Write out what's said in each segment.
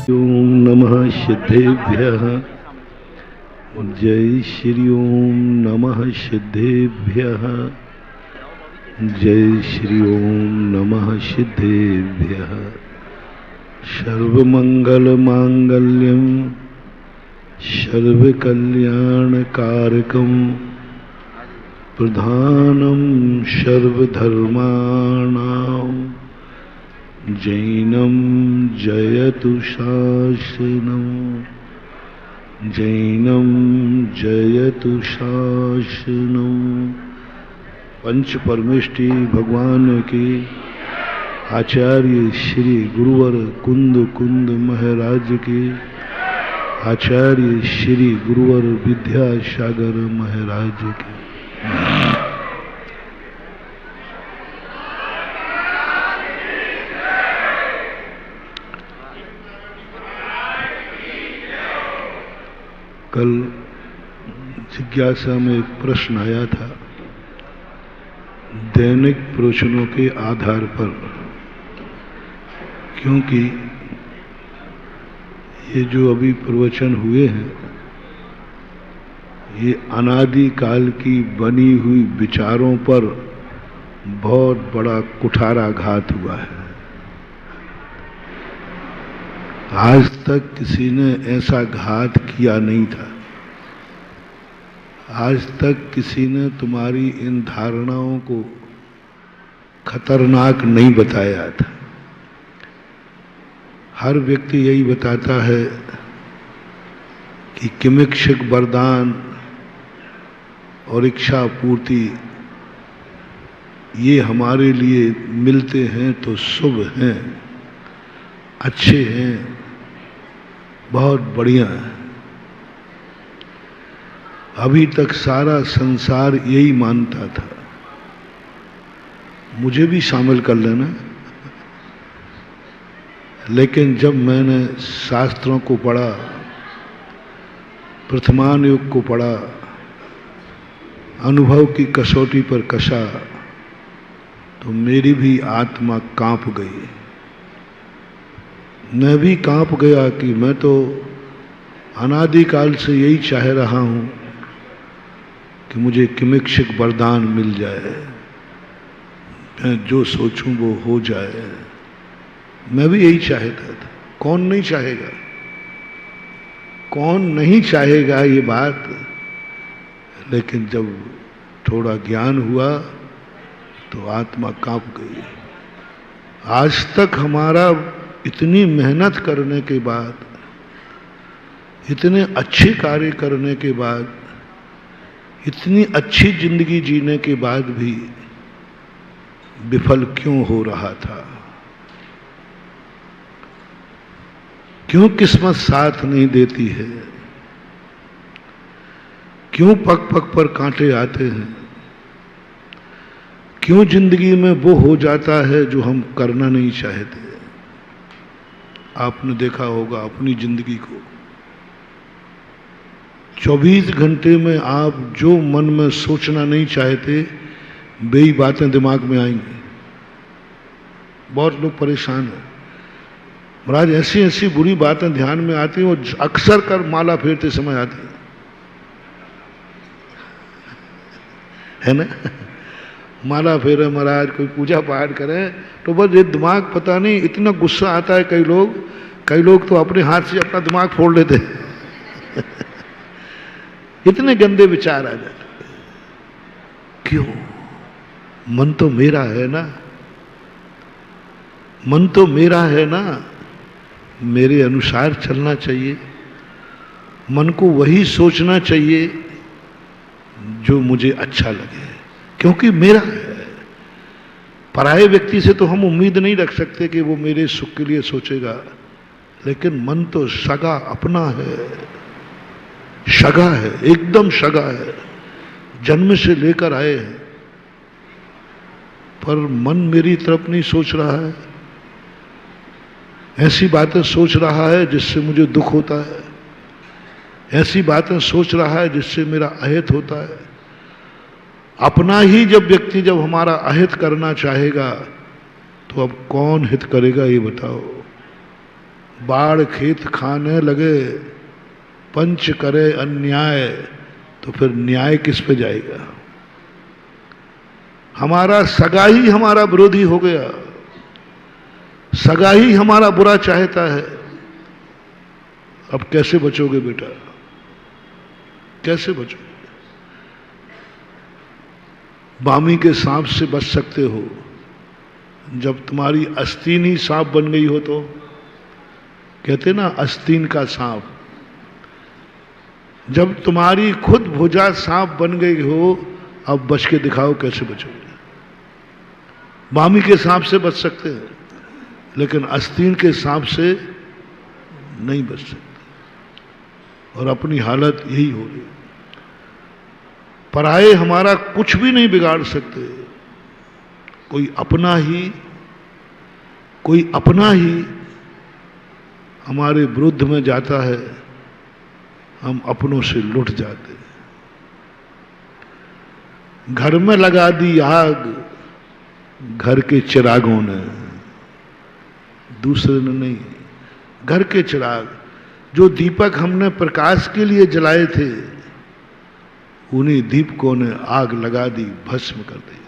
ओम नमः सिद्धेभ्यः। जय श्री ओम नमः सिद्धेभ्यः। जय श्री ओम नमः सिद्धेभ्यः। सर्वमंगल मांगल्यं सर्वकल्याणकारकं प्रधानं सर्वधर्माणां जैनं जयतु शासनं। जैनं जयतु शासनं। पंच परमेष्टि भगवान की आचार्य श्री गुरुवर कुंद कुंद महाराज की आचार्य श्री गुरुवर विद्यासागर महाराज की। कल जिज्ञासा में एक प्रश्न आया था दैनिक प्रवचनों के आधार पर, क्योंकि ये जो अभी प्रवचन हुए हैं ये अनादि काल की बनी हुई विचारों पर बहुत बड़ा कुठाराघात हुआ है। आज तक किसी ने ऐसा घात किया नहीं था। आज तक किसी ने तुम्हारी इन धारणाओं को खतरनाक नहीं बताया था। हर व्यक्ति यही बताता है कि किमिक्षक वरदान और इच्छा पूर्ति ये हमारे लिए मिलते हैं तो शुभ हैं, अच्छे हैं, बहुत बढ़िया है। अभी तक सारा संसार यही मानता था। मुझे भी शामिल कर लेना। लेकिन जब मैंने शास्त्रों को पढ़ा, प्रथमान युग को पढ़ा, अनुभव की कसौटी पर कसा, तो मेरी भी आत्मा कांप गई। मैं भी कांप गया कि मैं तो अनादिकाल से यही चाह रहा हूं कि मुझे किमिक्षक वरदान मिल जाए, मैं जो सोचूं वो हो जाए। मैं भी यही चाहता था। कौन नहीं चाहेगा? कौन नहीं चाहेगा ये बात। लेकिन जब थोड़ा ज्ञान हुआ तो आत्मा कांप गई। आज तक हमारा इतनी मेहनत करने के बाद, इतने अच्छे कार्य करने के बाद, इतनी अच्छी जिंदगी जीने के बाद भी विफल क्यों हो रहा था? क्यों किस्मत साथ नहीं देती है? क्यों पग पग पर कांटे आते हैं? क्यों जिंदगी में वो हो जाता है जो हम करना नहीं चाहते? आपने देखा होगा अपनी जिंदगी को, 24 घंटे में आप जो मन में सोचना नहीं चाहते वही बातें दिमाग में आएंगी। बहुत लोग परेशान हैं। महाराज ऐसी ऐसी बुरी बातें ध्यान में आती हैं, वो अक्सर कर माला फेरते समय आती है ना। माला फेरे महाराज, कोई पूजा पाठ करें तो बस ये दिमाग पता नहीं इतना गुस्सा आता है। कई लोग तो अपने हाथ से अपना दिमाग फोड़ लेते हैं। इतने गंदे विचार आ जाते। क्यों? मन तो मेरा है ना, मन तो मेरा है ना, मेरे अनुसार चलना चाहिए। मन को वही सोचना चाहिए जो मुझे अच्छा लगे, क्योंकि मेरा है। पराये व्यक्ति से तो हम उम्मीद नहीं रख सकते कि वो मेरे सुख के लिए सोचेगा। लेकिन मन तो सगा अपना है, सगा है, एकदम सगा है, जन्म से लेकर आए हैं। पर मन मेरी तरफ नहीं सोच रहा है, ऐसी बातें सोच रहा है जिससे मुझे दुख होता है, ऐसी बातें सोच रहा है जिससे मेरा अहित होता है। अपना ही जब हमारा अहित करना चाहेगा तो अब कौन हित करेगा ये बताओ। बाढ़ खेत खाने लगे, पंच करे अन्याय, तो फिर न्याय किस पे जाएगा? हमारा सगा ही हमारा विरोधी हो गया, सगा ही हमारा बुरा चाहता है। अब कैसे बचोगे बेटा, कैसे बचोगे? बामी के सांप से बच सकते हो जब तुम्हारी आस्तीन ही सांप बन गई हो। तो कहते ना आस्तीन का सांप, जब तुम्हारी खुद भुजा सांप बन गई हो, अब बच के दिखाओ कैसे बचोगे। बामी के सांप से बच सकते हैं, लेकिन आस्तीन के सांप से नहीं बच सकते। और अपनी हालत यही हो रही। पराये हमारा कुछ भी नहीं बिगाड़ सकते। कोई अपना ही हमारे विरुद्ध में जाता है, हम अपनों से लुट जाते हैं। घर में लगा दी आग घर के चिरागों ने, दूसरे ने नहीं। घर के चिराग, जो दीपक हमने प्रकाश के लिए जलाए थे, उन्हीं दीपकों ने आग लगा दी, भस्म कर दिया।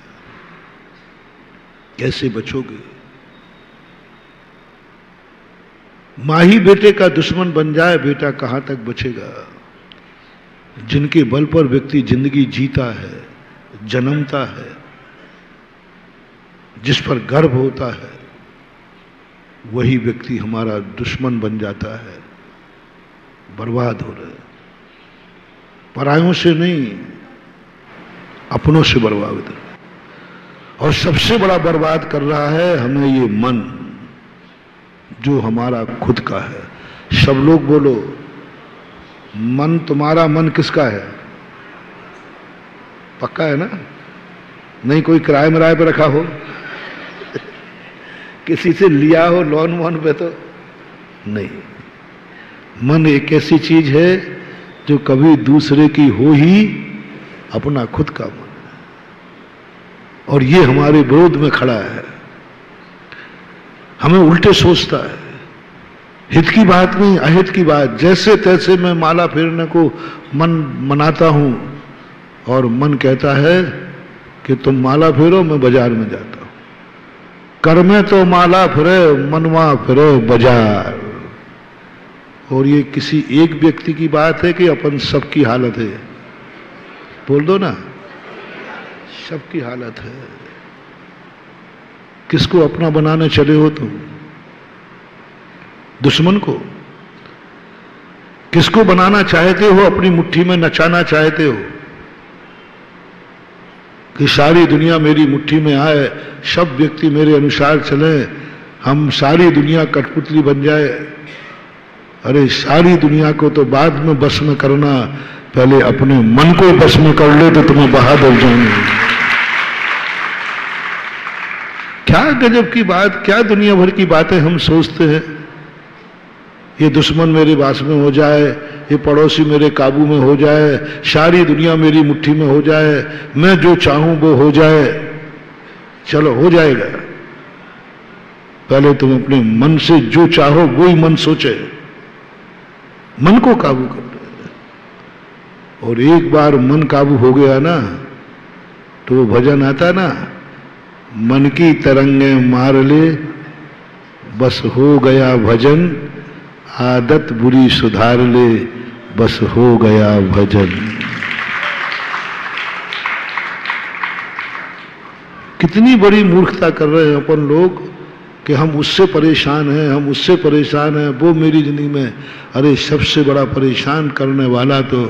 कैसे बचोगे? माँ ही बेटे का दुश्मन बन जाए, बेटा कहां तक बचेगा? जिनके बल पर व्यक्ति जिंदगी जीता है, जन्मता है, जिस पर गर्व होता है, वही व्यक्ति हमारा दुश्मन बन जाता है। बर्बाद हो रहे हैं। परायों से नहीं, अपनों से बर्बाद है। और सबसे बड़ा बर्बाद कर रहा है हमें ये मन, जो हमारा खुद का है। सब लोग बोलो, मन तुम्हारा मन किसका है? पक्का है ना? नहीं कोई किराए मराए पे रखा हो, किसी से लिया हो लोन वोन पे? तो नहीं। मन एक ऐसी चीज है जो कभी दूसरे की हो ही, अपना खुद का मन है। और ये हमारे विरोध में खड़ा है, हमें उल्टे सोचता है। हित की बात नहीं, अहित की बात। जैसे तैसे मैं माला फेरने को मन मनाता हूं, और मन कहता है कि तुम माला फेरो, मैं बाजार में जाता हूं। कर में तो माला फिरे, मनवा फिरे बाजार। और ये किसी एक व्यक्ति की बात है कि अपन सबकी हालत है? बोल दो ना, सबकी हालत है। किसको अपना बनाने चले हो तुम? दुश्मन को? किसको बनाना चाहते हो? अपनी मुट्ठी में नचाना चाहते हो कि सारी दुनिया मेरी मुट्ठी में आए, सब व्यक्ति मेरे अनुसार चले, हम सारी दुनिया कठपुतली बन जाए। अरे सारी दुनिया को तो बाद में बस में करना, पहले अपने मन को बस में कर ले तो तुम्हें बहादुर जाने। क्या गजब की बात, क्या दुनिया भर की बातें हम सोचते हैं। ये दुश्मन मेरे वास में हो जाए, ये पड़ोसी मेरे काबू में हो जाए, सारी दुनिया मेरी मुट्ठी में हो जाए, मैं जो चाहूं वो हो जाए। चलो हो जाएगा, पहले तुम अपने मन से जो चाहो वो ही मन सोचे, मन को काबू कर लो। और एक बार मन काबू हो गया ना, तो वो भजन आता ना, मन की तरंगे मार ले, बस हो गया भजन, आदत बुरी सुधार ले, बस हो गया भजन। कितनी बड़ी मूर्खता कर रहे हैं अपन लोग कि हम उससे परेशान हैं, हम उससे परेशान हैं, वो मेरी जिंदगी में। अरे सबसे बड़ा परेशान करने वाला तो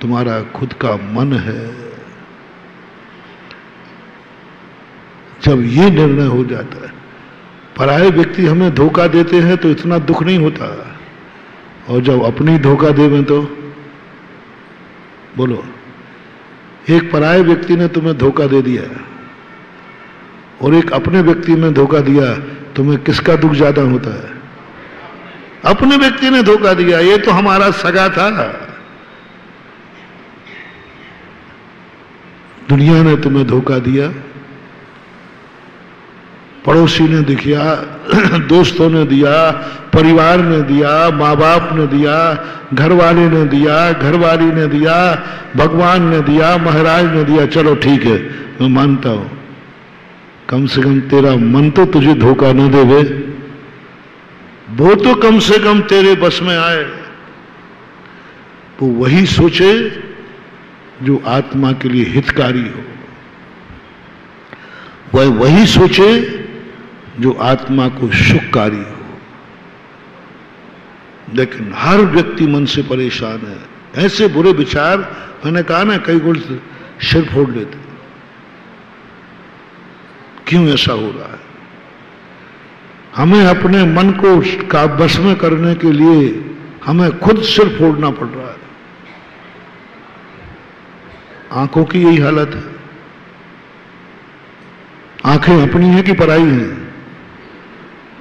तुम्हारा खुद का मन है। जब ये निर्णय हो जाता है, पराये व्यक्ति हमें धोखा देते हैं तो इतना दुख नहीं होता, और जब अपनी धोखा देवें तो बोलो, एक पराये व्यक्ति ने तुम्हें धोखा दे दिया और एक अपने व्यक्ति ने धोखा दिया, तुम्हें किसका दुख ज्यादा होता है? अपने व्यक्ति ने धोखा दिया, ये तो हमारा सगा था। दुनिया ने तुम्हें धोखा दिया, पड़ोसी ने दिया, दोस्तों ने दिया, परिवार ने दिया, माँ बाप ने दिया, घर वाले ने दिया, घरवाली ने दिया, भगवान ने दिया, महाराज ने दिया, चलो ठीक है मैं मानता हूं, कम से कम तेरा मन तो तुझे धोखा न देवे, वो तो कम से कम तेरे बस में आए। वो वही सोचे जो आत्मा के लिए हितकारी हो, वह वही सोचे जो आत्मा को सुखकारी हो। लेकिन हर व्यक्ति मन से परेशान है, ऐसे बुरे विचार, मैंने कहा ना कई गुण सिर फोड़ लेते। क्यों ऐसा हो रहा है? हमें अपने मन को का बस में करने के लिए हमें खुद सिर फोड़ना पड़ रहा है। आंखों की यही हालत है। आंखें अपनी हैं कि पराई हैं?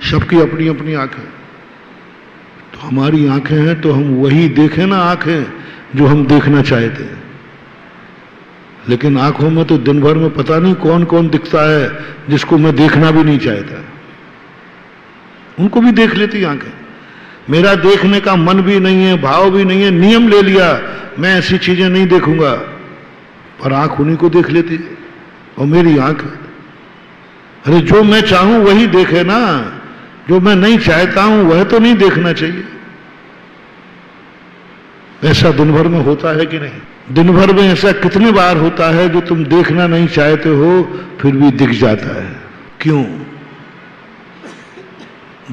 सबकी अपनी अपनी आंखें। तो हमारी आंखें हैं तो हम वही देखें ना आंखें जो हम देखना चाहते हैं। लेकिन आंखों में तो दिन भर में पता नहीं कौन कौन दिखता है जिसको मैं देखना भी नहीं चाहता, उनको भी देख लेती आंखें। मेरा देखने का मन भी नहीं है, भाव भी नहीं है, नियम ले लिया मैं ऐसी चीजें नहीं देखूंगा, पर आंख उन्हीं को देख लेती है। और मेरी आंख, अरे जो मैं चाहूं वही देखे ना, जो मैं नहीं चाहता हूं वह तो नहीं देखना चाहिए। ऐसा दिन भर में होता है कि नहीं? दिन भर में ऐसा कितने बार होता है जो तुम देखना नहीं चाहते हो फिर भी दिख जाता है? क्यों?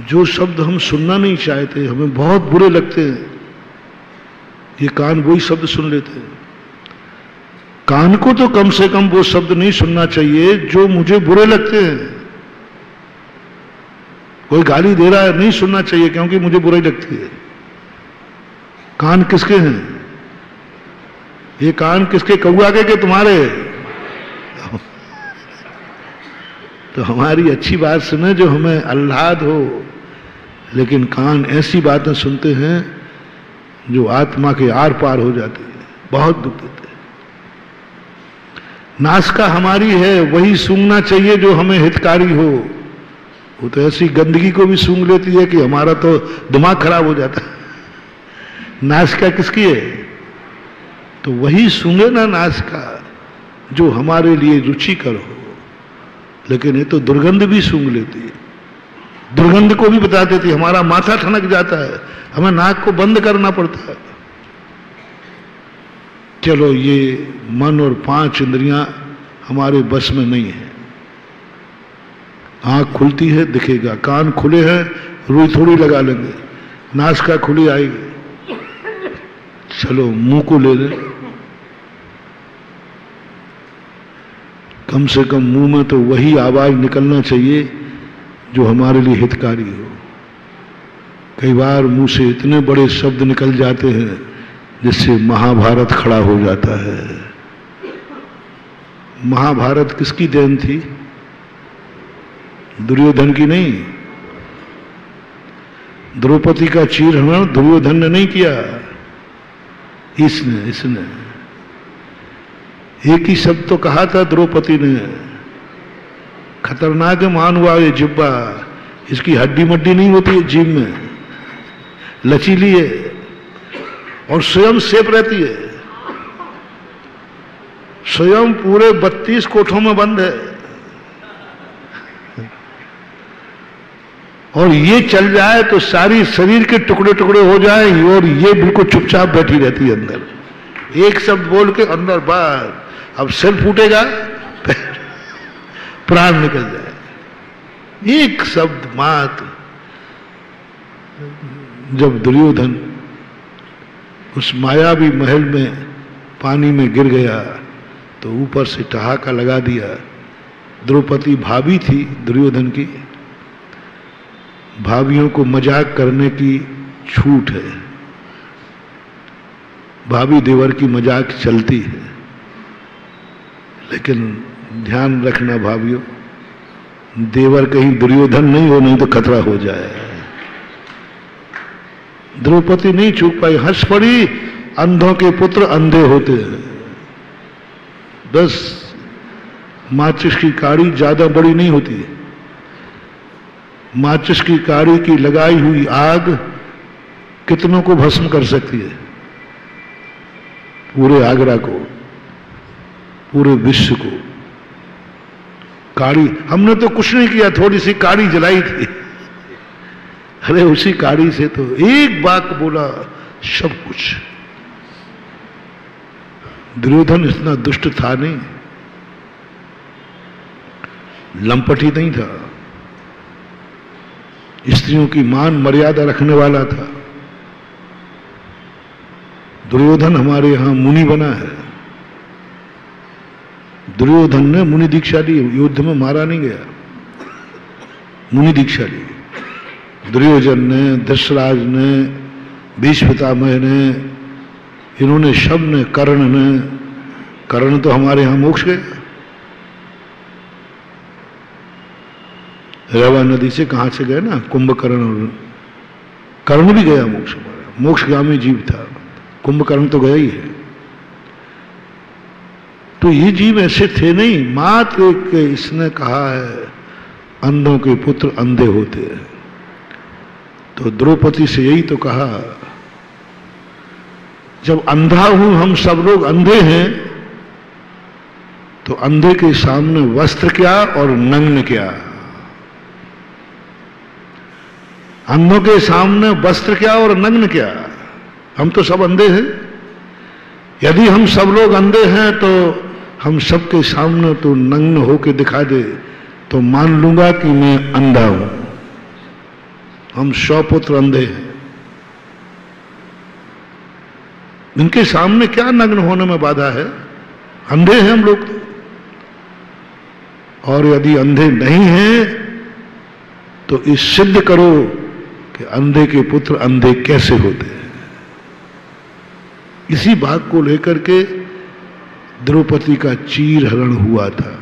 जो शब्द हम सुनना नहीं चाहते, हमें बहुत बुरे लगते हैं, ये कान वही शब्द सुन लेते हैं। कान को तो कम से कम वो शब्द नहीं सुनना चाहिए जो मुझे बुरे लगते हैं। कोई गाली दे रहा है, नहीं सुनना चाहिए क्योंकि मुझे बुराई लगती है। कान किसके हैं? ये कान किसके? कौआ के तुम्हारे? तो हमारी अच्छी बात सुने जो हमें आह्लाद हो, लेकिन कान ऐसी बातें सुनते हैं जो आत्मा के आर पार हो जाती है, बहुत दुख देते हैं। नासिका हमारी है, वही सूंघना चाहिए जो हमें हितकारी हो। वो तो ऐसी गंदगी को भी सूंघ लेती है कि हमारा तो दिमाग खराब हो जाता है। नासिका किसकी है? तो वही सूंघे ना नासिका जो हमारे लिए रुचिकर हो। लेकिन ये तो दुर्गंध भी सूंघ लेती है, दुर्गंध को भी बता देती है। हमारा माथा ठनक जाता है, हमें नाक को बंद करना पड़ता है। चलो ये मन और 5 इंद्रियां हमारे बस में नहीं है। आंख खुलती है दिखेगा, कान खुले हैं रुई थोड़ी लगा लेंगे, नासिका खुली आएगी, चलो मुंह को ले लें। कम से कम मुंह में तो वही आवाज निकलना चाहिए जो हमारे लिए हितकारी हो। कई बार मुंह से इतने बड़े शब्द निकल जाते हैं जिससे महाभारत खड़ा हो जाता है। महाभारत किसकी देन थी? दुर्योधन की नहीं। द्रौपदी का चीरहरण दुर्योधन ने नहीं किया, इसने एक ही शब्द तो कहा था द्रौपदी ने, खतरनाक है मान हुआ ये जिब्बा, इसकी हड्डी मड्डी नहीं होती है जीभ में, लचीली है और स्वयं सेफ रहती है। स्वयं पूरे 32 कोठों में बंद है और ये चल जाए तो सारी शरीर के टुकड़े टुकड़े हो जाए और ये बिल्कुल चुपचाप बैठी रहती है अंदर। एक शब्द बोल के अंदर बाहर, अब सिर फूटेगा प्राण निकल जाए। एक शब्द मात्र। जब दुर्योधन उस मायावी महल में पानी में गिर गया तो ऊपर से ठहाका लगा दिया। द्रौपदी भाभी थी दुर्योधन की, भाभियों को मजाक करने की छूट है, भाभी देवर की मजाक चलती है, लेकिन ध्यान रखना भाभियों, देवर कहीं दुर्योधन नहीं हो, नहीं तो खतरा हो जाए। द्रौपदी नहीं चूक पाई, हंस पड़ी। अंधों के पुत्र अंधे होते हैं, बस माचिस की काड़ी ज्यादा बड़ी नहीं होती, माचिस की काड़ी की लगाई हुई आग कितनों को भस्म कर सकती है? पूरे आगरा को, पूरे विश्व को। काड़ी, हमने तो कुछ नहीं किया, थोड़ी सी काड़ी जलाई थी। अरे उसी काड़ी से तो एक वाक्य बोला, सब कुछ। दुर्योधन इतना दुष्ट था नहीं, लंपटी नहीं था, स्त्रियों की मान मर्यादा रखने वाला था। दुर्योधन हमारे यहां मुनि बना है। दुर्योधन ने मुनि दीक्षा ली, युद्ध में मारा नहीं गया, मुनि दीक्षा ली। दुर्योधन ने, दशराज ने, भीष्म पितामह ने, इन्होंने सब ने, कर्ण ने, कर्ण तो हमारे यहां मोक्ष गया। रेवा नदी से कहां से गए ना, कुंभकर्ण, और कर्ण भी गया मोक्ष, हमारा मोक्षगामी जीव था। कुंभकर्ण तो गया ही है। तो ये जीव ऐसे थे नहीं, मात्र एक इसने कहा है अंधों के पुत्र अंधे होते हैं। तो द्रौपदी से यही तो कहा, जब अंधा हूं, हम सब लोग अंधे हैं, तो अंधे के सामने वस्त्र क्या और नग्न क्या? अंधों के सामने वस्त्र क्या और नग्न क्या? हम तो सब अंधे हैं। यदि हम सब लोग अंधे हैं तो हम सबके सामने तो नग्न होके दिखा दे तो मान लूंगा कि मैं अंधा हूं। हम 100 पुत्र अंधे हैं, इनके सामने क्या नग्न होने में बाधा है? अंधे हैं हम लोग। और यदि अंधे नहीं हैं तो इस सिद्ध करो कि अंधे के पुत्र अंधे कैसे होते हैं। इसी बात को लेकर के द्रौपदी का चीर हरण हुआ था,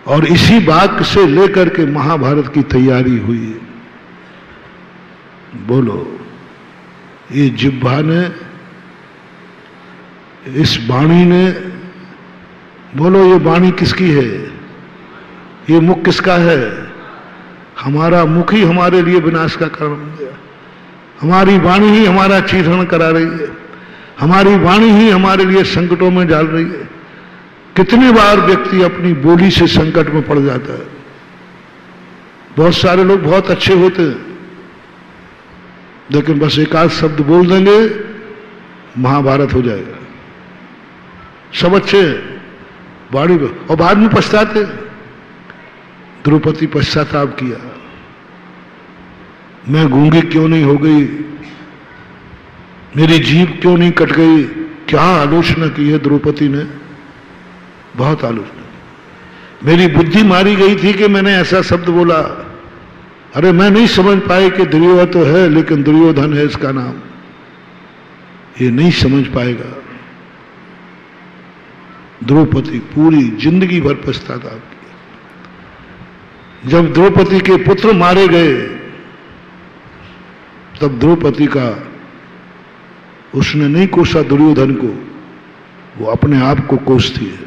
और इसी बात से लेकर के महाभारत की तैयारी हुई। बोलो, ये जिह्वा ने, इस वाणी ने, बोलो ये वाणी किसकी है? ये मुख किसका है? हमारा मुख ही हमारे लिए विनाश का कारण बन गया। हमारी वाणी ही हमारा चीरण करा रही है, हमारी वाणी ही हमारे लिए संकटों में डाल रही है। कितने बार व्यक्ति अपनी बोली से संकट में पड़ जाता है। बहुत सारे लोग बहुत अच्छे होते हैं, लेकिन बस एक आध शब्द बोल देंगे महाभारत हो जाएगा। सब अच्छे वाणी और बाद में पछताते। द्रौपदी पश्चाताप किया, मैं गूंगी क्यों नहीं हो गई, मेरी जीभ क्यों नहीं कट गई। क्या आलोचना की है द्रौपदी ने, बहुत आलोचना। मेरी बुद्धि मारी गई थी कि मैंने ऐसा शब्द बोला। अरे मैं नहीं समझ पाए कि दुर्योधन तो है, लेकिन दुर्योधन है इसका नाम, ये नहीं समझ पाएगा। द्रौपदी पूरी जिंदगी भर पछताताप किया। जब द्रौपदी के पुत्र मारे गए तब द्रौपदी का, उसने नहीं कोसा दुर्योधन को, वो अपने आप को कोसती है।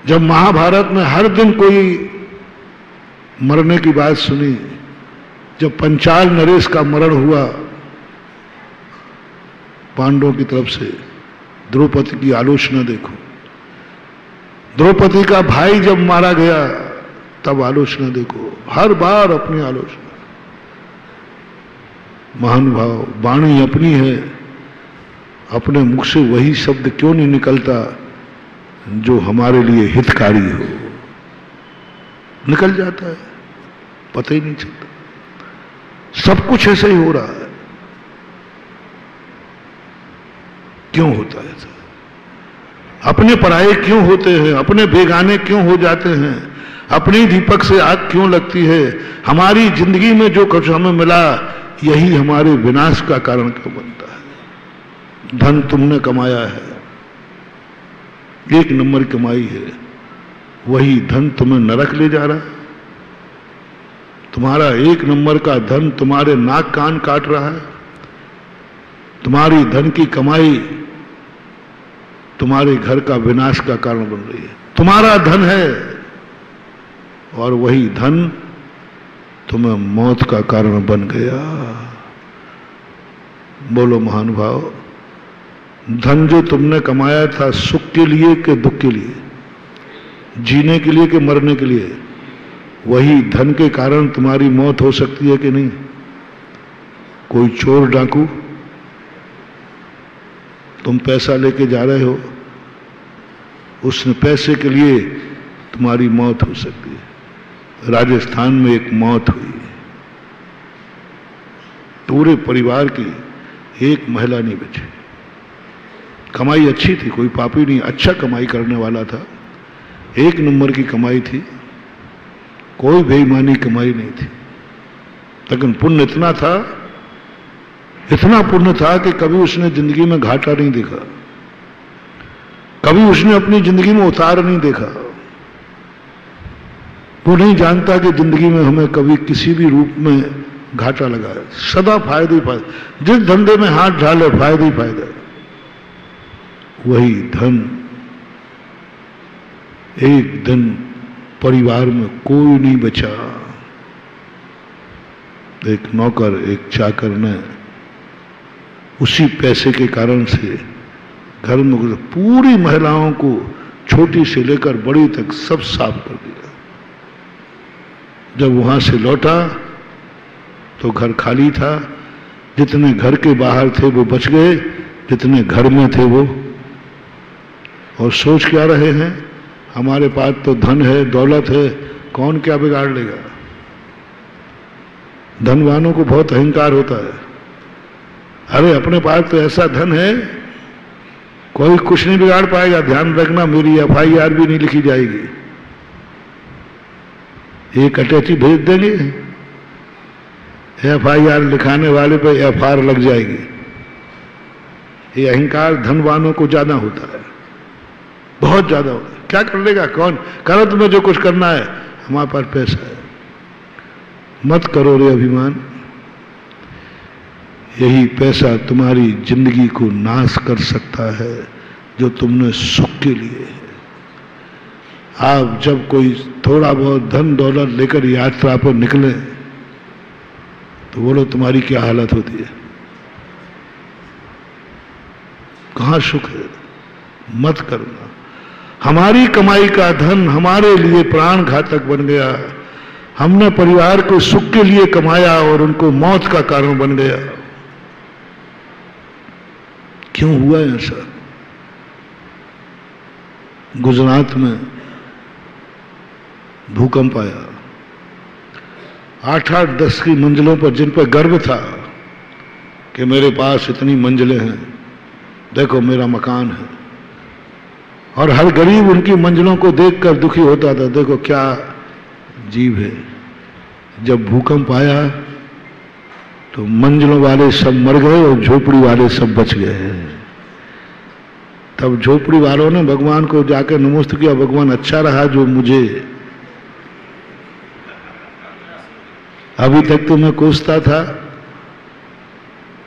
जब महाभारत में हर दिन कोई मरने की बात सुनी, जब पंचाल नरेश का मरण हुआ पांडवों की तरफ से, द्रौपदी की आलोचना देखो। द्रौपदी का भाई जब मारा गया तब आलोचना देखो, हर बार अपनी आलोचना। महानुभाव, वाणी अपनी है, अपने मुख से वही शब्द क्यों नहीं निकलता जो हमारे लिए हितकारी हो? निकल जाता है, पता ही नहीं चलता। सब कुछ ऐसे ही हो रहा है। क्यों होता है ऐसा? अपने पराये क्यों होते हैं? अपने बेगाने क्यों हो जाते हैं? अपनी दीपक से आग क्यों लगती है? हमारी जिंदगी में जो कुछ हमें मिला, यही हमारे विनाश का कारण क्यों बनता है? धन तुमने कमाया है, 1 नंबर कमाई है, वही धन तुम्हें नरक ले जा रहा है। तुम्हारा 1 नंबर का धन तुम्हारे नाक कान काट रहा है। तुम्हारी धन की कमाई तुम्हारे घर का विनाश का कारण बन रही है। तुम्हारा धन है, और वही धन तुम्हें मौत का कारण बन गया। बोलो महानुभाव, धन जो तुमने कमाया था सुख के लिए कि दुख के लिए, जीने के लिए कि मरने के लिए, वही धन के कारण तुम्हारी मौत हो सकती है कि नहीं? कोई चोर डाकू, तुम पैसा लेके जा रहे हो, उसने पैसे के लिए तुम्हारी मौत हो सकती है। राजस्थान में एक मौत हुई, पूरे परिवार की एक महिला नहीं बची। कमाई अच्छी थी, कोई पापी नहीं, अच्छा कमाई करने वाला था, एक नंबर की कमाई थी, कोई बेईमानी कमाई नहीं थी, लेकिन पुण्य इतना था, इतना पुण्य था कि कभी उसने जिंदगी में घाटा नहीं देखा, कभी उसने अपनी जिंदगी में उतार नहीं देखा। वो नहीं जानता कि जिंदगी में हमें कभी किसी भी रूप में घाटा लगा है, सदा फायदे ही फायदे, जिस धंधे में हाथ डाले फायदे ही फायदे। वही धन एक दिन परिवार में कोई नहीं बचा, एक नौकर एक चाकर ने उसी पैसे के कारण से घर में पूरी महिलाओं को छोटी से लेकर बड़ी तक सब साफ कर दिया। जब वहां से लौटा तो घर खाली था, जितने घर के बाहर थे वो बच गए, जितने घर में थे वो। और सोच क्या रहे हैं, हमारे पास तो धन है, दौलत है, कौन क्या बिगाड़ लेगा। धनवानों को बहुत अहंकार होता है, अरे अपने पास तो ऐसा धन है कोई कुछ नहीं बिगाड़ पाएगा, ध्यान रखना मेरी FIR भी नहीं लिखी जाएगी, एक अटैची भेज देंगे, FIR लिखाने वाले पे FR लग जाएगी। ये अहंकार धनवानों को ज्यादा होता है, बहुत ज्यादा होता है। क्या कर लेगा कौन, करो तुम्हें जो कुछ करना है, हमारे पास पैसा है। मत करो रे अभिमान, यही पैसा तुम्हारी जिंदगी को नाश कर सकता है जो तुमने सुख के लिए है। आप जब कोई थोड़ा बहुत धन दौलत लेकर यात्रा पर निकले तो बोलो तुम्हारी क्या हालत होती है, कहां सुख है। मत करना, हमारी कमाई का धन हमारे लिए प्राण घातक बन गया, हमने परिवार को सुख के लिए कमाया और उनको मौत का कारण बन गया। क्यों हुआ ऐसा? गुजरात में भूकंप आया, 8-8, 10 की मंजिलों पर, जिन पर गर्व था कि मेरे पास इतनी मंजिलें हैं, देखो मेरा मकान है, और हर गरीब उनकी मंजिलों को देखकर दुखी होता था, देखो क्या जीव है। जब भूकंप आया तो मंजिलों वाले सब मर गए और झोपड़ी वाले सब बच गए। तब झोपड़ी वालों ने भगवान को जाकर नमस्ते किया, भगवान अच्छा रहा जो मुझे, अभी तक तो मैं कोसता था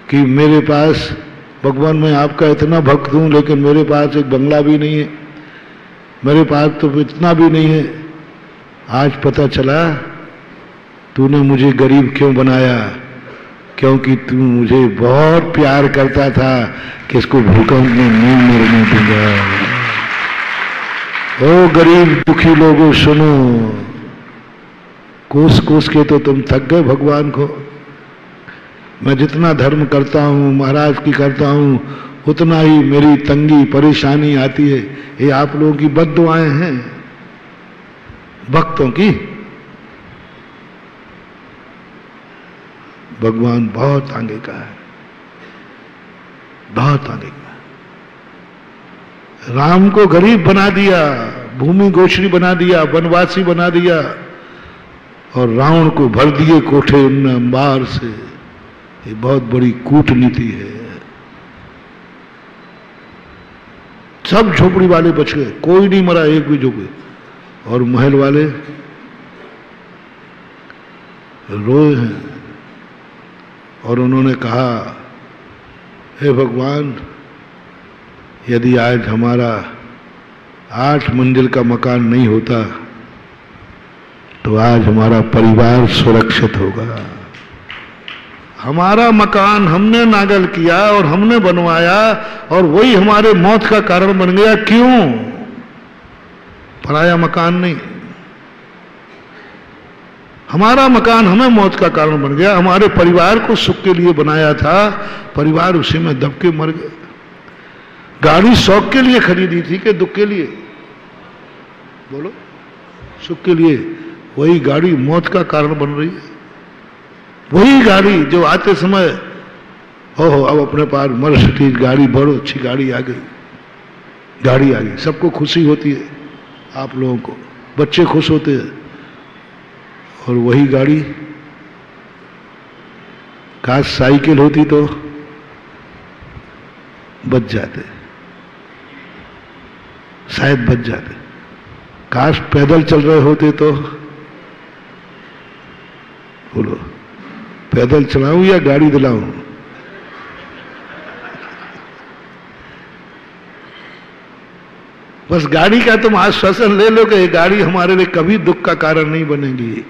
कि मेरे पास, भगवान मैं आपका इतना भक्त हूं लेकिन मेरे पास एक बंगला भी नहीं है, मेरे पास तो इतना भी नहीं है। आज पता चला तूने मुझे गरीब क्यों बनाया, क्योंकि तू मुझे बहुत प्यार करता था कि इसको भूकंप में नहीं मरने दूंगा। ओ गरीब दुखी लोगों सुनो, कोस कोस के तो तुम थक गए भगवान को। मैं जितना धर्म करता हूं, महाराज की करता हूं, उतना ही मेरी तंगी परेशानी आती है। ये आप लोगों की बद्दुआएं हैं भक्तों की। भगवान बहुत आगे का है, बहुत आगे का है। राम को गरीब बना दिया, भूमि गोचरी बना दिया, वनवासी बना दिया, और रावण को भर दिए कोठे उनने अंबार से। ये बहुत बड़ी कूटनीति है। सब झोपड़ी वाले बच गए, कोई नहीं मरा, एक भी झोपड़ी, और महल वाले रोए हैं। और उन्होंने कहा, हे भगवान, यदि आज हमारा 8 मंजिल का मकान नहीं होता तो आज हमारा परिवार सुरक्षित होगा। हमारा मकान हमने नागल किया और हमने बनवाया और वही हमारे मौत का कारण बन गया। क्यों? पराया मकान नहीं, हमारा मकान हमें मौत का कारण बन गया। हमारे परिवार को सुख के लिए बनाया था, परिवार उसी में दब के मर गया। गाड़ी शौक के लिए खरीदी थी कि दुख के लिए? बोलो, सुख के लिए। वही गाड़ी मौत का कारण बन रही है। वही गाड़ी जो आते समय हो अब अपने पास मर्सिडीज गाड़ी, बड़ो अच्छी गाड़ी आ गई, गाड़ी आ गई, सबको खुशी होती है, आप लोगों को, बच्चे खुश होते हैं। और वही गाड़ी काश साइकिल होती तो बच जाते, शायद बच जाते। काश पैदल चल रहे होते तो। बोलो, पैदल चलाऊं या गाड़ी दिलाऊं? बस गाड़ी का तुम आश्वासन ले लो कि ये गाड़ी हमारे लिए कभी दुख का कारण नहीं बनेगी।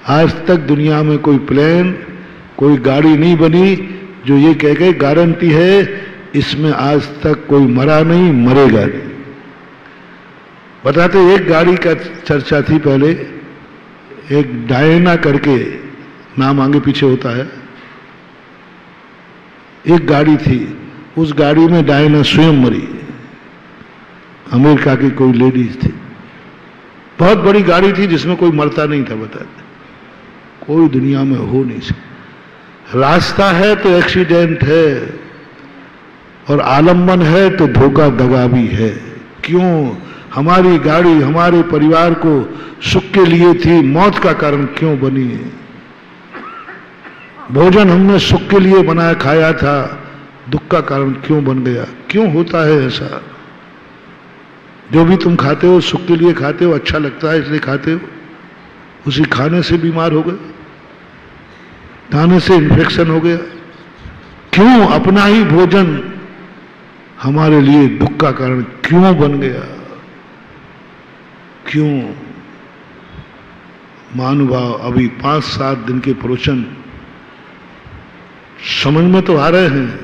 आज तक दुनिया में कोई प्लेन, कोई गाड़ी नहीं बनी जो ये कह के गारंटी है इसमें आज तक कोई मरा नहीं, मरेगा नहीं। बताते, एक गाड़ी का चर्चा थी पहले, एक डायना करके नाम आगे पीछे होता है, एक गाड़ी थी, उस गाड़ी में डायना स्वयं मरी। अमेरिका की कोई लेडीज थी, बहुत बड़ी गाड़ी थी जिसमें कोई मरता नहीं था। बताते, कोई दुनिया में हो नहीं सकता। रास्ता है तो एक्सीडेंट है और आलम्बन है तो धोखा दगा भी है। क्यों? हमारी गाड़ी हमारे परिवार को सुख के लिए थी, मौत का कारण क्यों बनी? भोजन हमने सुख के लिए बनाया खाया था, दुख का कारण क्यों बन गया? क्यों होता है ऐसा? जो भी तुम खाते हो सुख के लिए खाते हो, अच्छा लगता है इसलिए खाते हो, उसी खाने से बीमार हो गए, खाने से इन्फेक्शन हो गया। क्यों? अपना ही भोजन हमारे लिए दुख का कारण क्यों बन गया? क्यों? महानुभाव, अभी 5-7 दिन के प्रवचन समझ में तो आ रहे हैं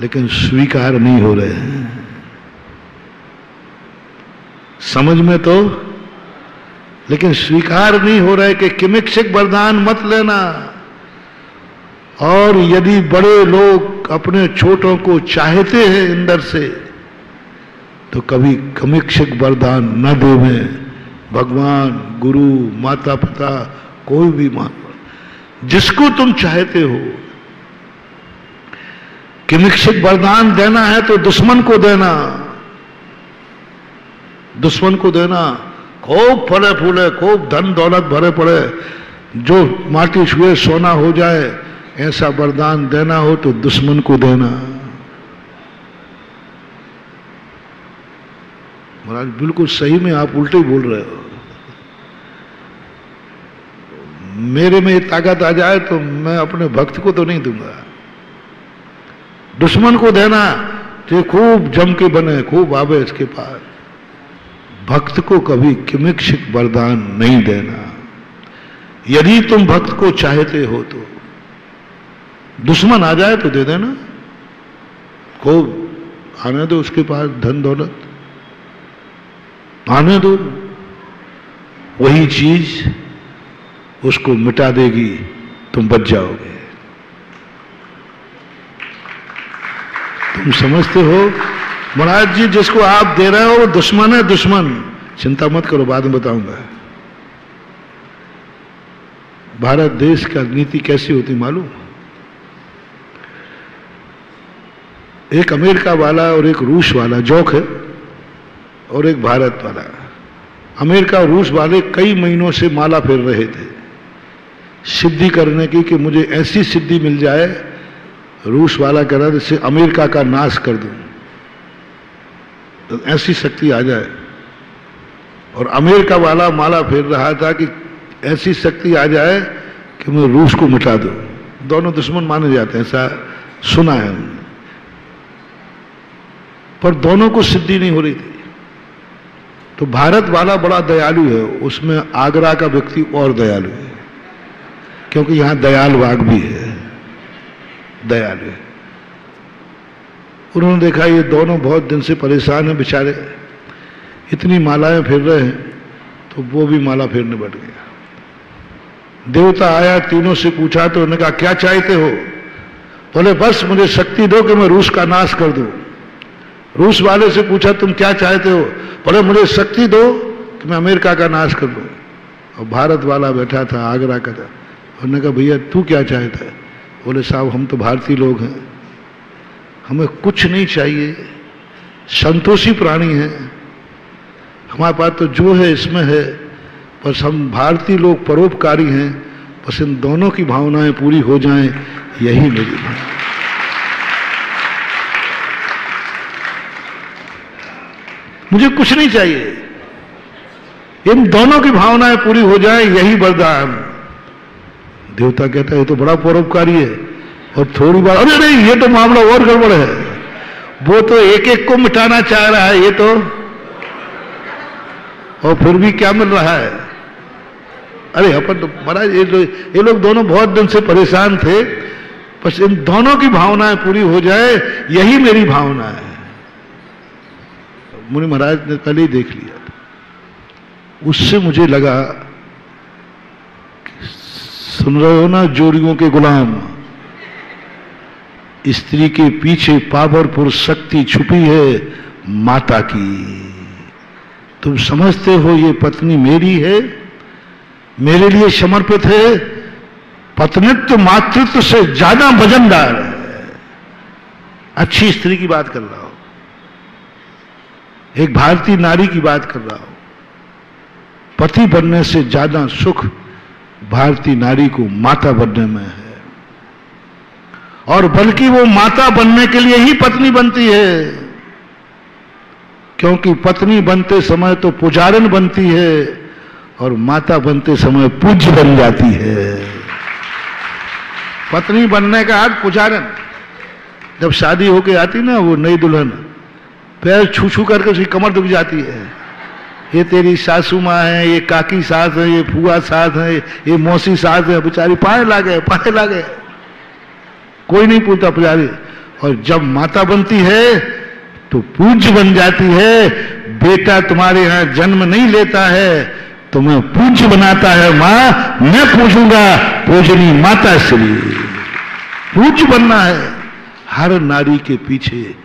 लेकिन स्वीकार नहीं हो रहे हैं। समझ में तो, लेकिन स्वीकार नहीं हो रहे कि किमिक्षिक वरदान मत लेना। और यदि बड़े लोग अपने छोटों को चाहते हैं अंदर से तो कभी किमिक्षिक वरदान न देवें। भगवान, गुरु, माता पिता, कोई भी महात्मा, जिसको तुम चाहते हो, किमिक्षिक वरदान देना है तो दुश्मन को देना, दुश्मन को देना। खूब फले फूले, खूब धन दौलत भरे पड़े, जो माटी छुए सोना हो जाए, ऐसा वरदान देना हो तो दुश्मन को देना। महाराज बिल्कुल सही में आप उल्टे ही बोल रहे हो। मेरे में ये ताकत आ जाए तो मैं अपने भक्त को तो नहीं दूंगा, दुश्मन को देना तो खूब जम के बने, खूब आवे इसके पास। भक्त को कभी किमिक्षिक वरदान नहीं देना। यदि तुम भक्त को चाहते हो तो दुश्मन आ जाए तो दे देना, खूब आने दो उसके पास धन दौलत, आने दो। वही चीज उसको मिटा देगी, तुम बच जाओगे। तुम समझते हो? महाराज जी, जिसको आप दे रहे हो वो दुश्मन है, दुश्मन। चिंता मत करो, बाद में बताऊंगा। भारत देश का नीति कैसी होती मालूम? एक अमेरिका वाला और एक रूस वाला जोक है, और एक भारत वाला। अमेरिका और रूस वाले कई महीनों से माला फेर रहे थे सिद्धि करने की कि मुझे ऐसी सिद्धि मिल जाए। रूस वाला कह रहा था जिससे अमेरिका का नाश कर दूं, तो ऐसी शक्ति आ जाए। और अमेरिका वाला माला फेर रहा था कि ऐसी शक्ति आ जाए कि मैं रूस को मिटा दूं। दोनों दुश्मन माने जाते हैं, ऐसा सुना है हमने, पर दोनों को सिद्धि नहीं हो रही थी। तो भारत वाला बड़ा दयालु है, उसमें आगरा का व्यक्ति और दयालु है, क्योंकि यहां दयाल बाग भी है, दयालु है। उन्होंने देखा ये दोनों बहुत दिन से परेशान हैं बेचारे, इतनी मालाएं फेर रहे हैं, तो वो भी माला फेरने बैठ गया। देवता आया, तीनों से पूछा तो उन्होंने कहा क्या चाहते हो? बोले बस मुझे शक्ति दो कि मैं रूस का नाश कर दूं। रूस वाले से पूछा तुम क्या चाहते हो? बोले मुझे शक्ति दो कि मैं अमेरिका का नाश कर दूं। और भारत वाला बैठा था, आगरा का था, उन्होंने कहा भैया तू क्या चाहता है? बोले साहब हम तो भारतीय लोग हैं, हमें कुछ नहीं चाहिए, संतोषी प्राणी हैं, हमारे पास तो जो है इसमें है, बस हम भारतीय लोग परोपकारी हैं, बस इन दोनों की भावनाएं पूरी हो जाएं, यही मेरी भावना। मुझे कुछ नहीं चाहिए, इन दोनों की भावनाएं पूरी हो जाएं, यही वरदान। देवता कहता है ये तो बड़ा परोपकारी है, और थोड़ी बार अरे नहीं ये तो मामला और गड़बड़ है, वो तो एक एक को मिटाना चाह रहा है, ये तो, और फिर भी क्या मिल रहा है? अरे अपन तो महाराज ये लोग दोनों बहुत दिन से परेशान थे, बस इन दोनों की भावनाएं पूरी हो जाए, यही मेरी भावना है। मुनि महाराज ने पहले ही देख लिया, उससे मुझे लगा, सुन रहे हो ना जोड़ियों के गुलाम, स्त्री के पीछे पावरफुल शक्ति छुपी है माता की। तुम समझते हो ये पत्नी मेरी है, मेरे लिए समर्पित है, पत्नित्व मातृत्व से ज्यादा वजनदार है। अच्छी स्त्री की बात कर रहा हूं, एक भारतीय नारी की बात कर रहा हूं। पति बनने से ज्यादा सुख भारतीय नारी को माता बनने में है, और बल्कि वो माता बनने के लिए ही पत्नी बनती है, क्योंकि पत्नी बनते समय तो पुजारन बनती है, और माता बनते समय पूज्य बन जाती है। पत्नी बनने का अर्थ पुजारन। जब शादी होके आती ना वो नई दुल्हन, पैर छू छू करके उसकी कमर दुख जाती है, ये तेरी सासू माँ है, ये काकी सास है, ये फुआ सास है, ये मौसी सास है, बेचारी पाए लागे पाए लागे, कोई नहीं पूछता पुजारी। और जब माता बनती है तो पूज्य बन जाती है। बेटा तुम्हारे यहां जन्म नहीं लेता है, तुम्हें पूज्य बनाता है मां, मैं पूछूंगा पूजनी माता श्री। पूज्य बनना है। हर नारी के पीछे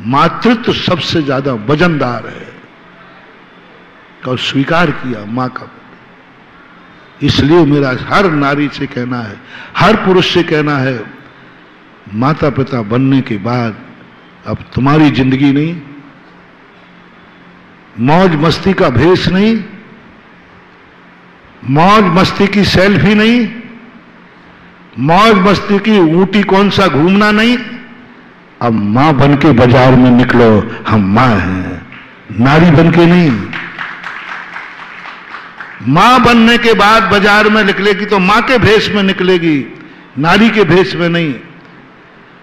मातृत्व सबसे ज्यादा वजनदार है, और स्वीकार किया मां का। इसलिए मेरा हर नारी से कहना है, हर पुरुष से कहना है, माता पिता बनने के बाद अब तुम्हारी जिंदगी नहीं, मौज मस्ती का भेष नहीं, मौज मस्ती की सेल्फी नहीं, मौज मस्ती की ऊटी कौन सा घूमना नहीं। अब मां बन के बाजार में निकलो, हम मां हैं, नारी बन के नहीं। मां बनने के बाद बाजार में निकलेगी तो मां के भेष में निकलेगी, नारी के भेष में नहीं।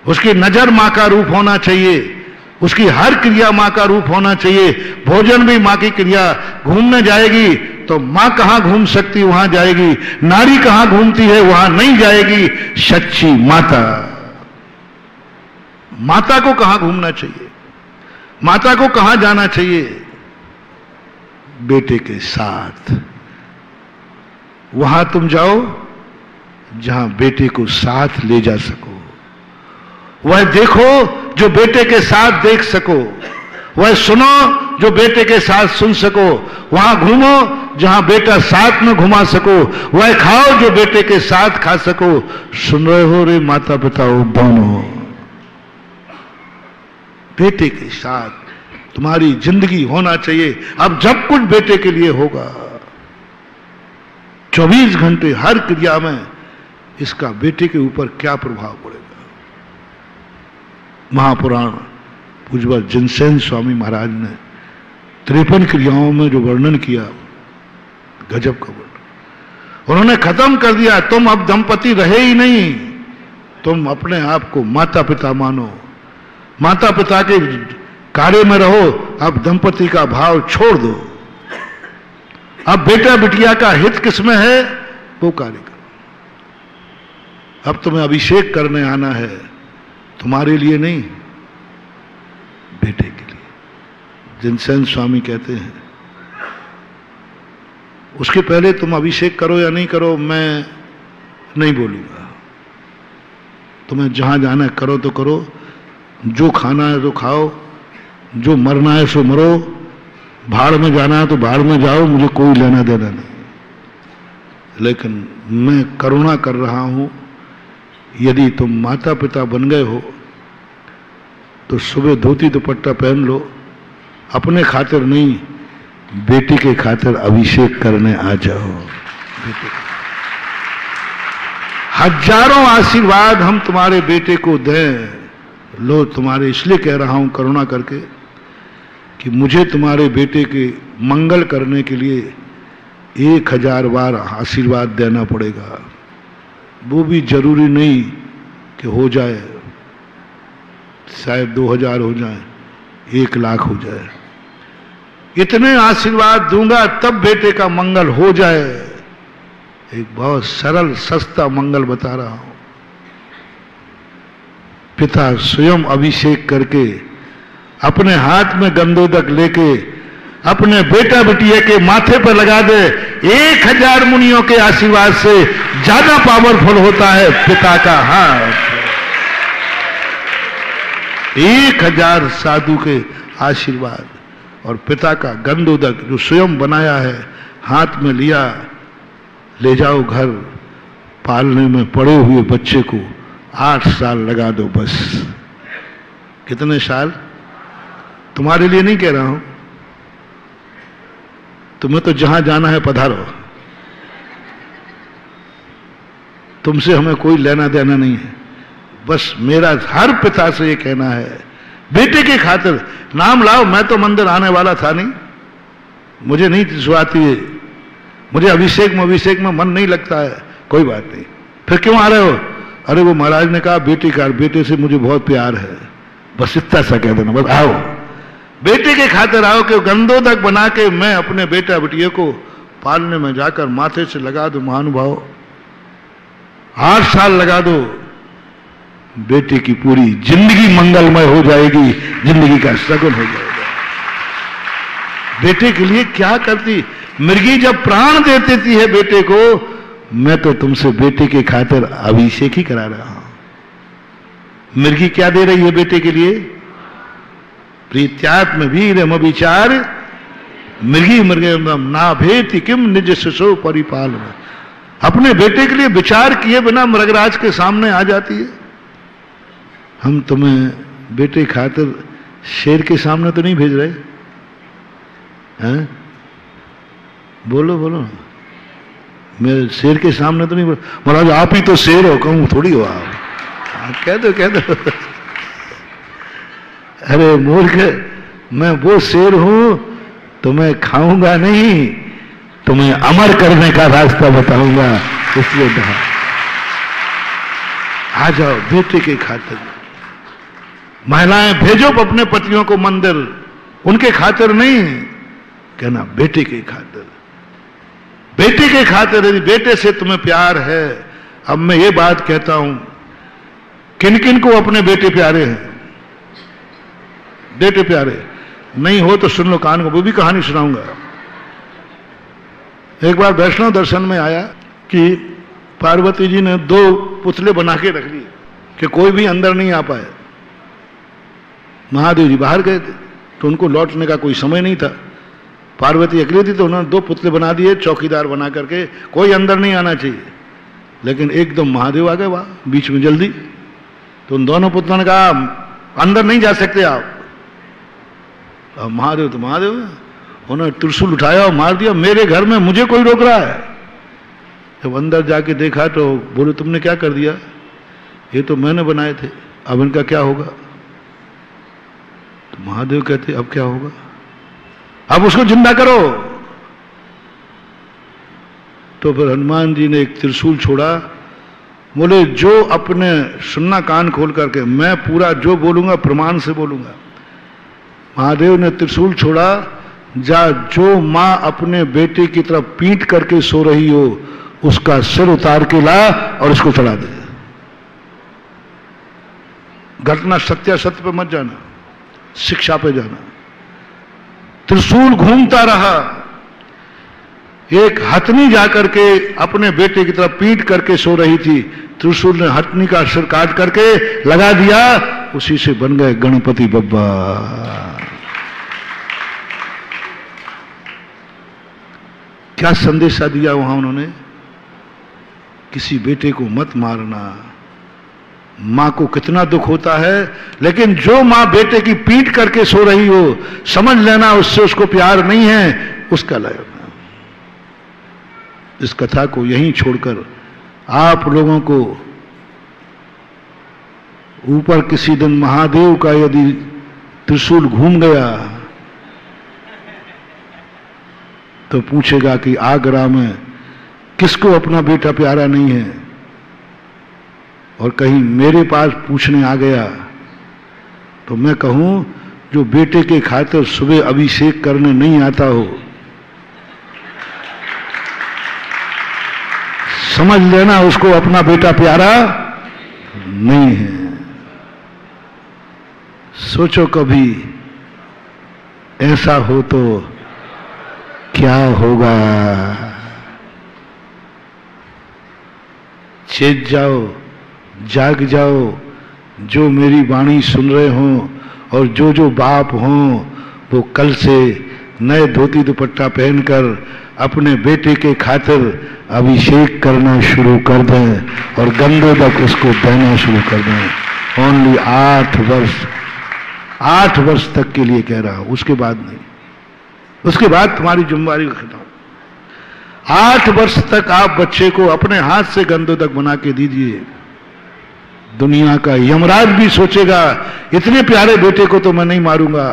उसकी नजर मां का रूप होना चाहिए, उसकी हर क्रिया मां का रूप होना चाहिए। भोजन भी मां की क्रिया। घूमने जाएगी तो मां कहां घूम सकती वहां जाएगी, नारी कहां घूमती है वहां नहीं जाएगी। सच्ची माता। माता को कहां घूमना चाहिए, माता को कहां जाना चाहिए? बेटे के साथ। वहां तुम जाओ जहां बेटे को साथ ले जा सको, वह देखो जो बेटे के साथ देख सको, वह सुनो जो बेटे के साथ सुन सको, वहां घूमो जहां बेटा साथ में घुमा सको, वह खाओ जो बेटे के साथ खा सको। सुन रहे हो रे माता पिता दोनों, बेटे के साथ तुम्हारी जिंदगी होना चाहिए। अब जब कुछ बेटे के लिए होगा, 24 घंटे हर क्रिया में इसका बेटे के ऊपर क्या प्रभाव पड़ेगा। महापुराण पूज्य जिनसेन स्वामी महाराज ने 53 क्रियाओं में जो वर्णन किया, गजब का वर्णन उन्होंने खत्म कर दिया। तुम अब दंपति रहे ही नहीं, तुम अपने आप को माता पिता मानो, माता पिता के कार्य में रहो। अब दंपति का भाव छोड़ दो, अब बेटा बिटिया का हित किसमें है, वो कार्य करो। अब तुम्हें अभिषेक करने आना है, तुम्हारे लिए नहीं, बेटे के लिए। जिनसेन स्वामी कहते हैं उसके पहले तुम अभिषेक करो या नहीं करो मैं नहीं बोलूंगा, तुम्हें जहां जाना है करो तो करो, जो खाना है तो खाओ, जो मरना है सो मरो, भाड़ में जाना है तो भाड़ में जाओ, मुझे कोई लेना देना नहीं। लेकिन मैं करुणा कर रहा हूं, यदि तुम माता पिता बन गए हो तो सुबह धोती दुपट्टा पहन लो, अपने खातिर नहीं बेटी के खातिर अभिषेक करने आ जाओ। बेटे हजारों आशीर्वाद हम तुम्हारे बेटे को दें, लो तुम्हारे इसलिए कह रहा हूं करुणा करके कि मुझे तुम्हारे बेटे के मंगल करने के लिए 1000 बार आशीर्वाद देना पड़ेगा। वो भी जरूरी नहीं कि हो जाए, शायद 2000 हो जाए, 1 लाख हो जाए, इतने आशीर्वाद दूंगा तब बेटे का मंगल हो जाए। एक बहुत सरल सस्ता मंगल बता रहा हूं। पिता स्वयं अभिषेक करके अपने हाथ में गंधोदक लेके अपने बेटा बिटिया के माथे पर लगा दे, 1000 मुनियों के आशीर्वाद से ज्यादा पावरफुल होता है पिता का हाथ। 1000 साधु के आशीर्वाद और पिता का गंधोदक जो स्वयं बनाया है हाथ में लिया, ले जाओ घर, पालने में पड़े हुए बच्चे को 8 साल लगा दो बस। कितने साल? तुम्हारे लिए नहीं कह रहा हूं, तुम्हें तो जहां जाना है पधारो, तुमसे हमें कोई लेना देना नहीं है। बस मेरा हर पिता से ये कहना है, बेटे के खातिर नाम लाओ। मैं तो मंदिर आने वाला था नहीं, मुझे नहीं सुहाती है, मुझे अभिषेक में मन नहीं लगता है, कोई बात नहीं। फिर क्यों आ रहे हो? अरे वो महाराज ने कहा बेटे से मुझे बहुत प्यार है, बस इतना सा कह देना, बस आओ बेटे के खातिर आओ कि गंधोदक बना के मैं अपने बेटा बिटिया को पालने में जाकर माथे से लगा दो। महानुभाव 8 साल लगा दो, बेटे की पूरी जिंदगी मंगलमय हो जाएगी, जिंदगी का सगुन हो जाएगा। बेटे के लिए क्या करती मृगी जब प्राण दे देती है बेटे को, मैं तो तुमसे बेटे के खातिर अभिषेक ही करा रहा हूं। मृगी क्या दे रही है बेटे के लिए? प्रीत्यात्म वीरम विचार मृगी मृगम ना भेति किम निज शिशो परिपाल। अपने बेटे के लिए विचार किए बिना मृगराज के सामने आ जाती है। हम तुम्हें बेटे खातिर शेर के सामने तो नहीं भेज रहे हैं? बोलो बोलो, मैं शेर के सामने तो नहीं बोल। महाराज आप ही तो शेर हो, कहूं थोड़ी हो आप। कह दो अरे मूर्ख, मैं वो शेर हूं, तुम्हें खाऊंगा नहीं, तुम्हें अमर करने का रास्ता बताऊंगा, इसलिए कहा आ जाओ बेटे के खातिर। महिलाएं भेजो अपने पतियों को मंदिर, उनके खातिर नहीं, कहना बेटे के खातिर। बेटे के खातिर, यदि बेटे से तुम्हें प्यार है। अब मैं ये बात कहता हूं, किन किन को अपने बेटे प्यारे हैं? बेटे प्यारे नहीं हो तो सुन लो कान को, वो भी कहानी सुनाऊंगा। एक बार वैष्णव दर्शन में आया कि पार्वती जी ने 2 पुतले बना के रख लिए कि कोई भी अंदर नहीं आ पाए। महादेव जी बाहर गए थे तो उनको लौटने का कोई समय नहीं था। पार्वती अकेली थी तो उन्होंने 2 पुतले बना दिए चौकीदार बना करके, कोई अंदर नहीं आना चाहिए। लेकिन एकदम महादेव आ गए वहां बीच में जल्दी, तो उन दोनों पुतलों ने कहा अंदर नहीं जा सकते आप। अब महादेव तो महादेव है, उन्होंने त्रिशूल उठाया और मार दिया। मेरे घर में मुझे कोई रोक रहा है? जब अंदर जाके देखा तो बोले तुमने क्या कर दिया? ये तो मैंने बनाए थे, अब इनका क्या होगा? तो महादेव कहते अब क्या होगा? अब उसको जिंदा करो। तो फिर हनुमान जी ने एक त्रिशूल छोड़ा, बोले जो अपने सुनना कान खोल करके, मैं पूरा जो बोलूंगा प्रमाण से बोलूंगा। महादेव ने त्रिशूल छोड़ा, जो मां अपने बेटे की तरफ पीट करके सो रही हो, उसका सिर उतार के ला और उसको चढ़ा दे। घटना सत्यासत्य पे मत जाना, शिक्षा पे जाना। त्रिशूल घूमता रहा, एक हथनी जाकर के अपने बेटे की तरफ पीट करके सो रही थी, त्रिशूल ने हथनी का सिर काट करके लगा दिया, उसी से बन गए गणपति बप्पा। क्या संदेशा दिया वहां उन्होंने? किसी बेटे को मत मारना। मां को कितना दुख होता है, लेकिन जो मां बेटे की पीट करके सो रही हो, समझ लेना उससे उसको प्यार नहीं है, उसका लय। इस कथा को यहीं छोड़कर आप लोगों को ऊपर किसी दिन महादेव का यदि त्रिशूल घूम गया तो पूछेगा कि आगरा में किसको अपना बेटा प्यारा नहीं है, और कहीं मेरे पास पूछने आ गया तो मैं कहूं जो बेटे के खातिर सुबह अभिषेक करने नहीं आता हो, समझ लेना उसको अपना बेटा प्यारा नहीं है। सोचो कभी ऐसा हो तो क्या होगा। चेत जाओ, जाग जाओ, जो मेरी वाणी सुन रहे हों और जो बाप हों वो कल से नए धोती दुपट्टा पहनकर अपने बेटे के खातिर अभिषेक करना शुरू कर दें और गंदे तक उसको बहना शुरू कर दें। ओनली 8 वर्ष, 8 वर्ष तक के लिए कह रहा हूं, उसके बाद नहीं। उसके बाद तुम्हारी जिम्मेदारी खत्म। 8 वर्ष तक आप बच्चे को अपने हाथ से गंदे तक बना के दीजिए। दुनिया का यमराज भी सोचेगा इतने प्यारे बेटे को तो मैं नहीं मारूंगा।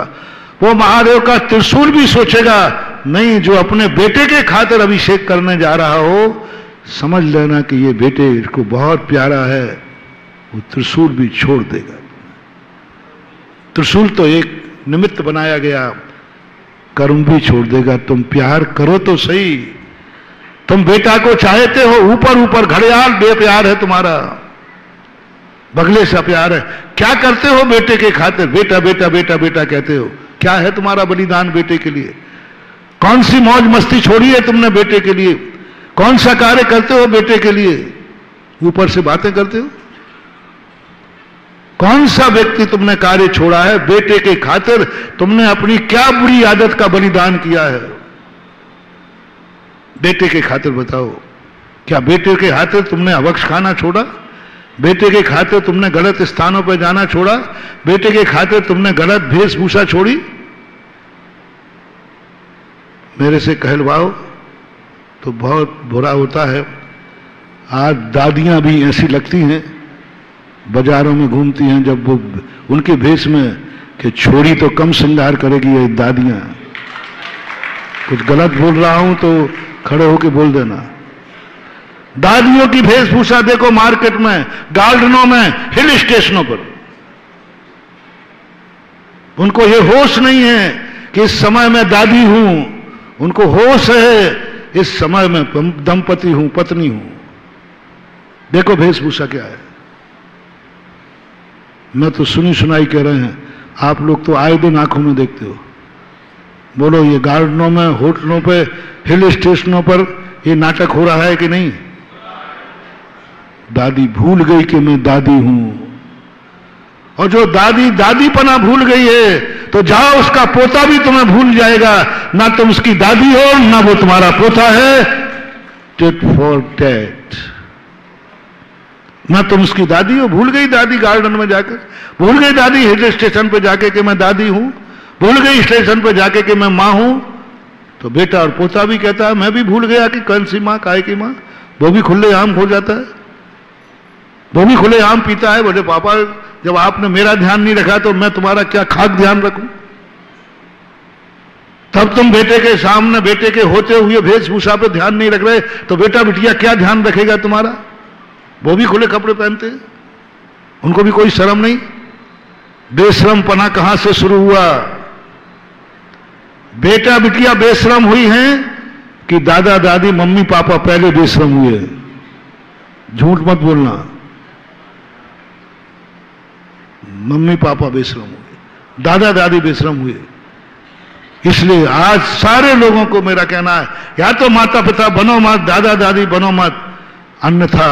वो महादेव का त्रिशूल भी सोचेगा नहीं, जो अपने बेटे के खातिर अभिषेक करने जा रहा हो, समझ लेना कि ये बेटे को बहुत प्यारा है, वो त्रिशूल भी छोड़ देगा। त्रिशूल तो एक निमित्त बनाया गया, कर्म भी छोड़ देगा। तुम प्यार करो तो सही। तुम बेटा को चाहते हो, ऊपर ऊपर घड़ियाल बेप्यार है तुम्हारा, बगले सा प्यार है। क्या करते हो बेटे के खातिर? बेटा बेटा बेटा बेटा कहते हो। क्या है तुम्हारा बलिदान बेटे के लिए? कौन सी मौज मस्ती छोड़ी है तुमने बेटे के लिए? कौन सा कार्य करते हो बेटे के लिए? ऊपर से बातें करते हो। कौन सा व्यक्ति तुमने कार्य छोड़ा है बेटे के खातिर? तुमने अपनी क्या बुरी आदत का बलिदान किया है बेटे के खातिर? बताओ, क्या बेटे के खातिर तुमने अवक्ष खाना छोड़ा? बेटे के खातिर तुमने गलत स्थानों पर जाना छोड़ा? बेटे के खातिर तुमने गलत वेशभूषा छोड़ी? मेरे से कहलवाओ तो बहुत बुरा होता है। आज दादियां भी ऐसी लगती हैं, बाजारों में घूमती हैं, जब वो उनके भेष में कि छोरी तो कम श्रृंगार करेगी ये दादियां। कुछ गलत बोल रहा हूं तो खड़े होके बोल देना। दादियों की वेशभूषा देखो मार्केट में, गार्डनों में, हिल स्टेशनों पर। उनको ये होश नहीं है कि इस समय मैं दादी हूं, उनको होश है इस समय में दंपति हूं, पत्नी हूं। देखो वेशभूषा क्या है। मैं तो सुनी सुनाई कह रहे हैं, आप लोग तो आए दिन आंखों में देखते हो। बोलो, ये गार्डनों में, होटलों पे, हिल स्टेशनों पर ये नाटक हो रहा है कि नहीं? दादी भूल गई कि मैं दादी हूं, और जो दादी दादीपना भूल गई है तो जाओ उसका पोता भी तुम्हें भूल जाएगा। ना तुम उसकी दादी हो, ना वो तुम्हारा पोता है। Tit for tat. ना तुम उसकी दादी हो, भूल गई दादी गार्डन में जाकर, भूल गई दादी हिल स्टेशन पे जाके कि मैं दादी हूं, भूल गई स्टेशन पे जाके कि मैं मां हूं। तो बेटा और पोता भी कहता है मैं भी भूल गया कि कौन सी मां, काय की मां। वो भी खुले आम हो जाता है, वो भी खुले आम पीता है। बोले पापा, जब आपने मेरा ध्यान नहीं रखा तो मैं तुम्हारा क्या खाक ध्यान रखूं? तब तुम बेटे के सामने, बेटे के होते हुए वेशभूषा पे ध्यान नहीं रख रहे तो बेटा बिटिया क्या ध्यान रखेगा तुम्हारा? वो भी खुले कपड़े पहनते हैं, उनको भी कोई शर्म नहीं। बेशरम पना कहां से शुरू हुआ? बेटा बिटिया बेशरम हुई हैं कि दादा दादी मम्मी पापा पहले बेशरम हुए? झूठ मत बोलना। मम्मी पापा बेशरम हुए, दादा दादी बेशरम हुए। इसलिए आज सारे लोगों को मेरा कहना है, या तो माता पिता बनो मत, दादा दादी बनो मत, अन्यथा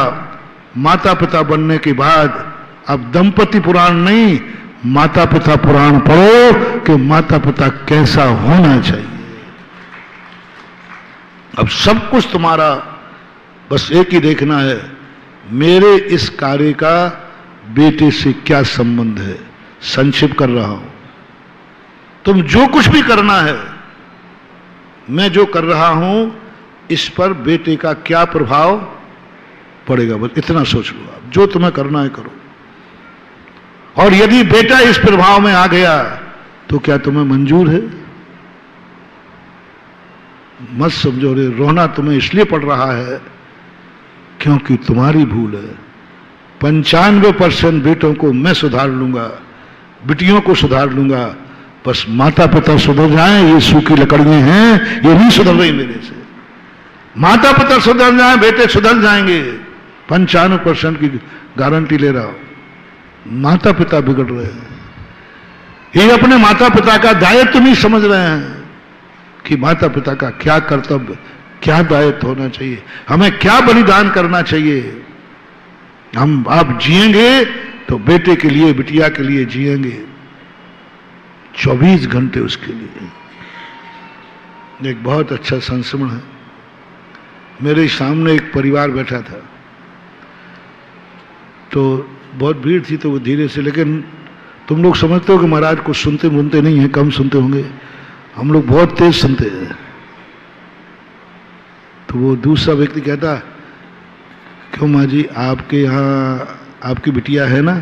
माता पिता बनने के बाद अब दंपति पुराण नहीं, माता पिता पुराण पढ़ो कि माता पिता कैसा होना चाहिए। अब सब कुछ तुम्हारा बस एक ही देखना है, मेरे इस कार्य का बेटे से क्या संबंध है। संक्षिप्त कर रहा हूं, तुम जो कुछ भी करना है, मैं जो कर रहा हूं इस पर बेटे का क्या प्रभाव पड़ेगा, बस इतना सोच लो। आप जो तुम्हें करना है करो, और यदि बेटा इस प्रभाव में आ गया तो क्या तुम्हें मंजूर है? मत समझो रे, रोना तुम्हें इसलिए पड़ रहा है क्योंकि तुम्हारी भूल है। 95% बेटों को मैं सुधार लूंगा, बिटियों को सुधार लूंगा, बस माता पिता सुधर जाएं। ये सूखी लकड़ियां हैं, ये नहीं सुधर रही मेरे से। माता पिता सुधर जाएं, बेटे सुधर जाएंगे, 95% की गारंटी ले रहा हूं। माता पिता बिगड़ रहे हैं, ये अपने माता पिता का दायित्व नहीं समझ रहे हैं कि माता पिता का क्या कर्तव्य, क्या दायित्व होना चाहिए, हमें क्या बलिदान करना चाहिए। हम आप जिएंगे तो बेटे के लिए, बिटिया के लिए जिएंगे, 24 घंटे उसके लिए। एक बहुत अच्छा संस्मरण है, मेरे सामने एक परिवार बैठा था, तो बहुत भीड़ थी, तो वो धीरे से, लेकिन तुम लोग समझते हो कि महाराज कुछ सुनते मुनते नहीं है, कम सुनते होंगे, हम लोग बहुत तेज सुनते हैं। तो वो दूसरा व्यक्ति कहता, क्यों माँ जी आपके यहाँ आपकी बिटिया है ना?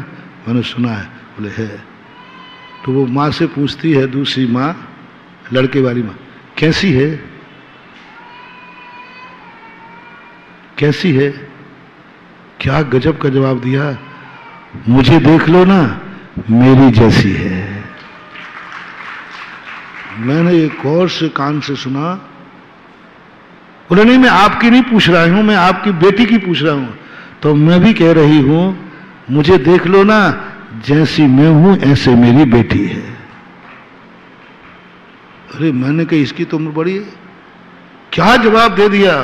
मैंने सुना है। बोले है। तो वो माँ से पूछती है, दूसरी माँ, लड़के वाली माँ, कैसी है, कैसी है? क्या गजब का जवाब दिया, मुझे देख लो ना, मेरी जैसी है। मैंने एक और से कान से सुना, बोले नहीं मैं आपकी नहीं पूछ रहा हूं, मैं आपकी बेटी की पूछ रहा हूं। तो मैं भी कह रही हूं, मुझे देख लो ना, जैसी मैं हूं ऐसे मेरी बेटी है। अरे मैंने कहा इसकी तो उम्र बड़ी है, क्या जवाब दे दिया।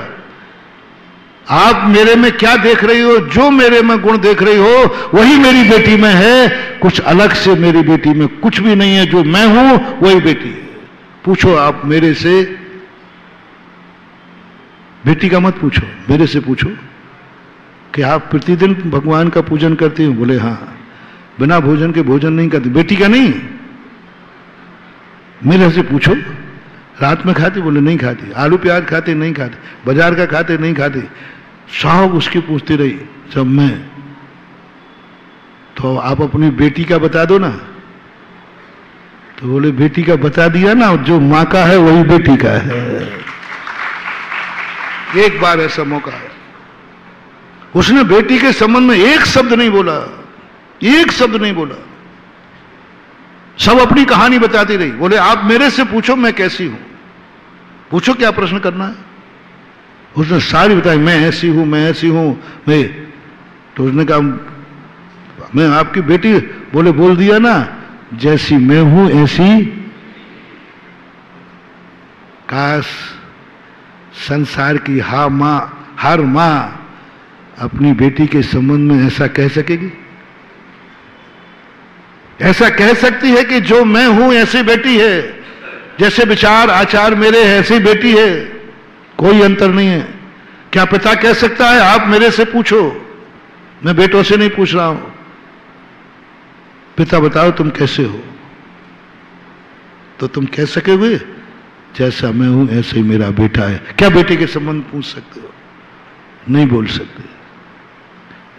आप मेरे में क्या देख रही हो? जो मेरे में गुण देख रही हो वही मेरी बेटी में है, कुछ अलग से मेरी बेटी में कुछ भी नहीं है। जो मैं हूं वही बेटी है। पूछो आप मेरे से, बेटी का मत पूछो, मेरे से पूछो कि आप प्रतिदिन भगवान का पूजन करती हो? बोले हाँ। बिना भोजन के भोजन नहीं करती? बेटी का नहीं, मेरे से पूछो। रात में खाती? बोले नहीं खाती। आलू प्याज खाते? नहीं खाते। बाजार का खाते? नहीं खाते। साहब उसकी पूछती रही जब मैं, तो आप अपनी बेटी का बता दो ना। तो बोले बेटी का बता दिया ना, जो मां का है वही बेटी का है। एक बार ऐसा मौका है, उसने बेटी के संबंध में एक शब्द नहीं बोला, एक शब्द नहीं बोला, सब अपनी कहानी बताती रही। बोले आप मेरे से पूछो मैं कैसी हूं, पूछो क्या प्रश्न करना है। उसने सारी बताई, मैं ऐसी हूं, मैं ऐसी हूं, मैं। तो उसने कहा मैं आपकी बेटी। बोले बोल दिया ना, जैसी मैं हूं ऐसी। काश संसार की हर मां अपनी बेटी के संबंध में ऐसा कह सकेगी। ऐसा कह सकती है कि जो मैं हूं ऐसी बेटी है, जैसे विचार आचार मेरे हैं ऐसी बेटी है, कोई अंतर नहीं है। क्या पिता कह सकता है आप मेरे से पूछो? मैं बेटों से नहीं पूछ रहा हूं। पिता बताओ तुम कैसे हो, तो तुम कह सकोगे जैसा मैं हूं ऐसे ही मेरा बेटा है। क्या बेटे के संबंध पूछ सकते हो? नहीं बोल सकते,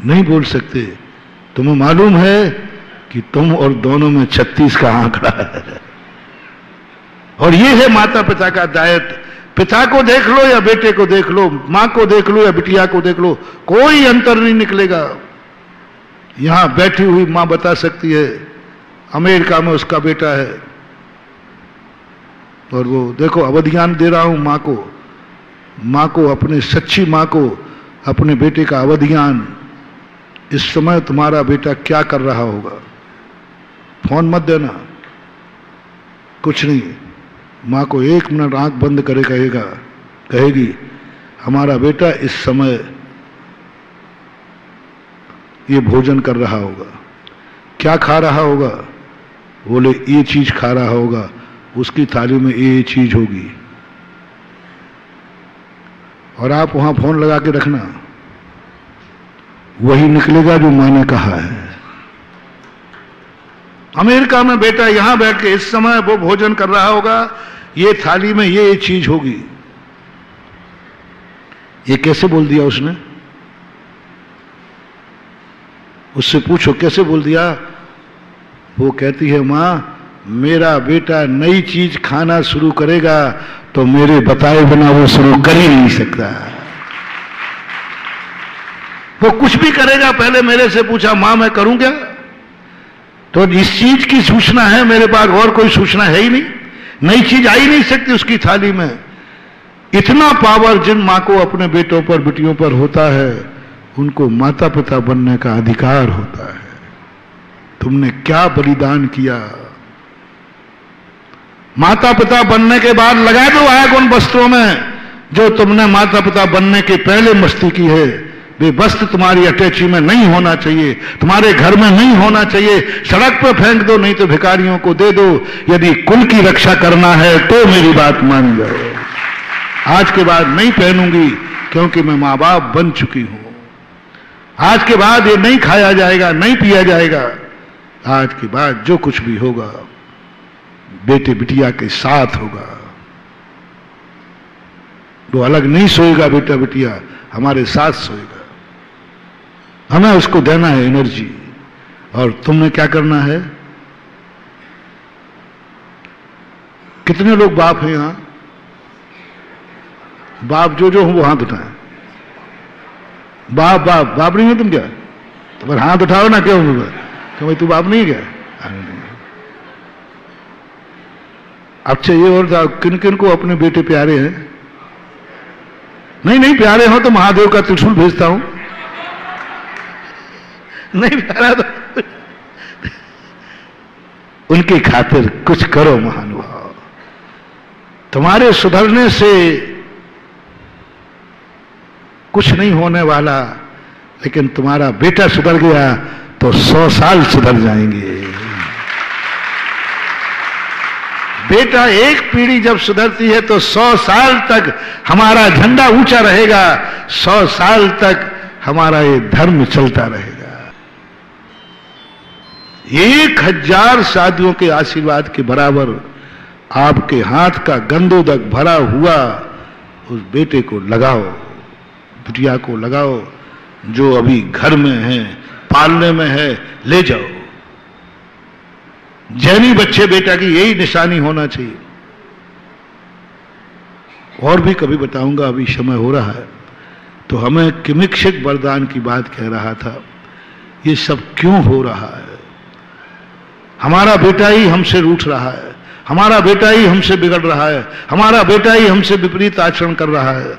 नहीं बोल सकते। तुम्हें मालूम है कि तुम और दोनों में 36 का आंकड़ा है, और ये है माता पिता का दायित्व। पिता को देख लो या बेटे को देख लो, मां को देख लो या बिटिया को देख लो, कोई अंतर नहीं निकलेगा। यहां बैठी हुई मां बता सकती है अमेरिका में उसका बेटा है, और वो देखो अवधियान दे रहा हूं माँ को अपने सच्ची माँ को अपने बेटे का अवधियान। इस समय तुम्हारा बेटा क्या कर रहा होगा, फोन मत देना, कुछ नहीं। माँ को 1 मिनट आंख बंद करे कहेगी हमारा बेटा इस समय ये भोजन कर रहा होगा, क्या खा रहा होगा, बोले ये चीज खा रहा होगा, उसकी थाली में ये चीज होगी। और आप वहां फोन लगा के रखना, वही निकलेगा जो मां ने कहा है। अमेरिका में बेटा यहां बैठ के इस समय वो भोजन कर रहा होगा, ये थाली में ये चीज होगी। ये कैसे बोल दिया उसने? उससे पूछो कैसे बोल दिया। वो कहती है मां मेरा बेटा नई चीज खाना शुरू करेगा तो मेरे बताए बिना वो शुरू कर ही नहीं सकता। वो कुछ भी करेगा पहले मेरे से पूछा मां मैं करूं क्या? तो इस चीज की सूचना है मेरे पास, और कोई सूचना है ही नहीं, नई चीज आ ही नहीं सकती उसकी थाली में। इतना पावर जिन मां को अपने बेटों पर बेटियों पर होता है, उनको माता पिता बनने का अधिकार होता है। तुमने क्या बलिदान किया। माता पिता बनने के बाद लगा दो आग उन वस्त्रों में जो तुमने माता पिता बनने के पहले मस्ती की है। वे वस्त्र तुम्हारी अटैची में नहीं होना चाहिए, तुम्हारे घर में नहीं होना चाहिए, सड़क पर फेंक दो, नहीं तो भिखारियों को दे दो। यदि कुल की रक्षा करना है तो मेरी बात मान जाओ। आज के बाद नहीं पहनूंगी क्योंकि मैं मां बाप बन चुकी हूं। आज के बाद ये नहीं खाया जाएगा, नहीं पिया जाएगा। आज के बाद जो कुछ भी होगा बेटे बिटिया के साथ होगा। वो अलग नहीं सोएगा, बेटा बिटिया हमारे साथ सोएगा। हमें उसको देना है एनर्जी। और तुमने क्या करना है? कितने लोग बाप हैं यहां? बाप जो हो वो हाथ उठाए। बाप बाप बाप नहीं हो तुम क्या? तो पर हाथ उठाओ ना, क्यों भाई तू बाप नहीं क्या? अच्छा ये और था, किन किन को अपने बेटे प्यारे हैं? नहीं प्यारे हो तो महादेव का त्रिशूल भेजता हूं। नहीं प्यारा तो उनकी खातिर कुछ करो महानुभाव। तुम्हारे सुधरने से कुछ नहीं होने वाला, लेकिन तुम्हारा बेटा सुधर गया तो 100 साल सुधर जाएंगे। बेटा एक पीढ़ी जब सुधरती है तो 100 साल तक हमारा झंडा ऊंचा रहेगा, 100 साल तक हमारा ये धर्म चलता रहेगा। 1000 शादियों के आशीर्वाद के बराबर आपके हाथ का गंधोदक भरा हुआ उस बेटे को लगाओ, बिटिया को लगाओ, जो अभी घर में है, पालने में है, ले जाओ। जैनी बच्चे बेटा की यही निशानी होना चाहिए। और भी कभी बताऊंगा, अभी समय हो रहा है। तो हमें किमिक्षिक वरदान की बात कह रहा था। ये सब क्यों हो रहा है? हमारा बेटा ही हमसे रूठ रहा है, हमारा बेटा ही हमसे बिगड़ रहा है, हमारा बेटा ही हमसे विपरीत आचरण कर रहा है,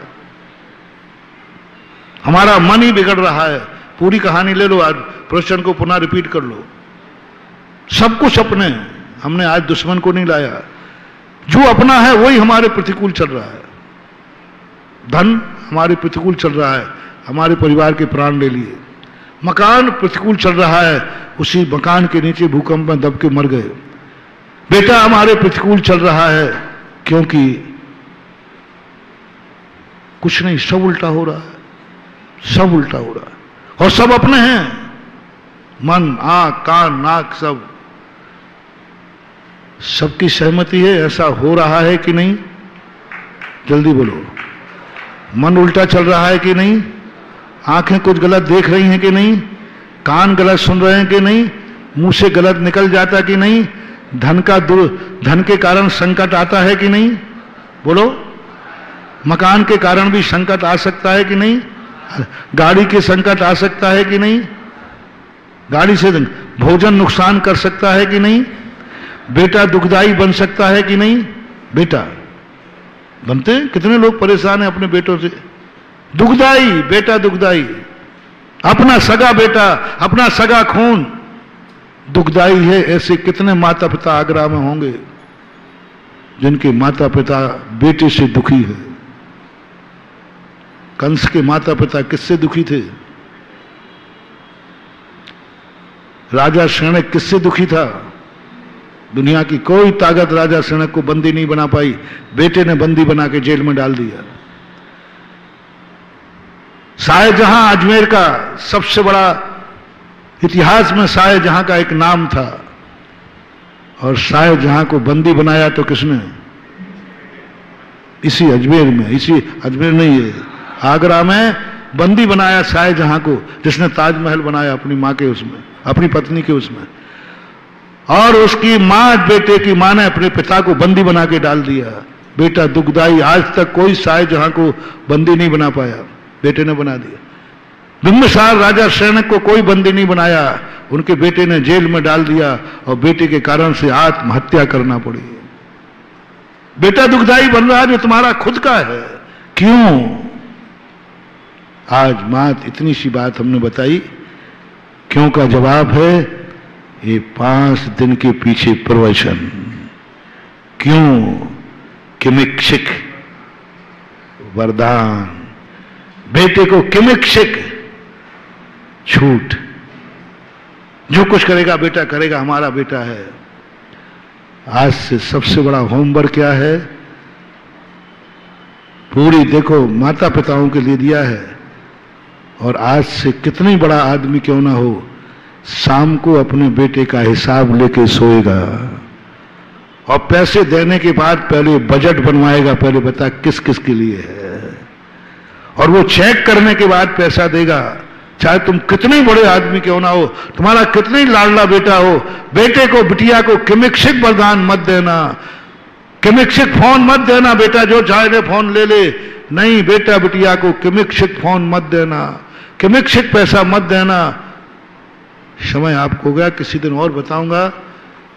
हमारा मन ही बिगड़ रहा है। पूरी कहानी ले लो, आज प्रश्न को पुनः रिपीट कर लो। सब कुछ अपने, हमने आज दुश्मन को नहीं लाया। जो अपना है वही हमारे प्रतिकूल चल रहा है। धन हमारे प्रतिकूल चल रहा है, हमारे परिवार के प्राण ले लिए। मकान प्रतिकूल चल रहा है, उसी मकान के नीचे भूकंप में दब के मर गए। बेटा हमारे प्रतिकूल चल रहा है, क्योंकि कुछ नहीं, सब उल्टा हो रहा है, सब उल्टा हो रहा है। और सब अपने हैं, मन, आंख, कान, नाक, सब सबकी सहमति है। ऐसा हो रहा है कि नहीं? जल्दी बोलो। मन उल्टा चल रहा है कि नहीं? आंखें कुछ गलत देख रही हैं कि नहीं? कान गलत सुन रहे हैं कि नहीं? मुंह से गलत निकल जाता कि नहीं? धन के कारण संकट आता है कि नहीं? बोलो। मकान के कारण भी संकट आ सकता है कि नहीं? गाड़ी के संकट आ सकता है कि नहीं? गाड़ी से भोजन नुकसान कर सकता है कि नहीं? बेटा दुखदाई बन सकता है कि नहीं? बेटा बनते हैं। कितने लोग परेशान हैं अपने बेटों से, दुखदाई बेटा, दुखदाई, अपना सगा बेटा, अपना सगा खून दुखदाई है। ऐसे कितने माता पिता आगरा में होंगे जिनके माता पिता बेटे से दुखी है। कंस के माता पिता किससे दुखी थे? राजा शृणक किससे दुखी था? दुनिया की कोई ताकत राजा शृणक को बंदी नहीं बना पाई, बेटे ने बंदी बना के जेल में डाल दिया। शाहजहां अजमेर का सबसे बड़ा, इतिहास में शाहजहां का एक नाम था, और शाहजहां को बंदी बनाया तो किसने? इसी अजमेर में, इसी अजमेर नहीं है, आगरा में बंदी बनाया शाहजहां को, जिसने ताजमहल बनाया अपनी मां के उसमें, अपनी पत्नी के उसमें। और उसकी मां, बेटे की मां ने अपने पिता को बंदी बना के डाल दिया। बेटा दुखदाई, आज तक कोई शाहजहां को बंदी नहीं बना पाया, बेटे ने बना दिया। बिंबिसार राजा शृणक को कोई बंदी नहीं बनाया, उनके बेटे ने जेल में डाल दिया, और बेटे के कारण से आत्महत्या करना पड़ी। बेटा दुखदाई बन रहा है जो तुम्हारा खुद का है, क्यों? आज मात इतनी सी बात हमने बताई, क्यों का जवाब है ये 5 दिन के पीछे प्रवचन। क्यों? किमिक्षिक वरदान, बेटे को किमिक्षिक छूट, जो कुछ करेगा बेटा करेगा, हमारा बेटा है। आज से सबसे बड़ा होमवर्क क्या है? पूरी देखो माता पिताओं के लिए दिया है, और आज से कितनी बड़ा आदमी क्यों ना हो, शाम को अपने बेटे का हिसाब लेके सोएगा, और पैसे देने के बाद पहले बजट बनवाएगा, पहले बता किस किस के लिए है, और वो चेक करने के बाद पैसा देगा। चाहे तुम कितने बड़े आदमी क्यों ना हो, तुम्हारा कितना ही लाडला बेटा हो, बेटे को, बिटिया को किमिक्षिक वरदान मत देना, किमिक्षिक फोन मत देना। बेटा जो चाहे फोन ले ले, नहीं, बेटा बिटिया को किमिक्षिक फोन मत देना, किमिक्षिक पैसा मत देना। समय आपको हो गया, किसी दिन और बताऊंगा,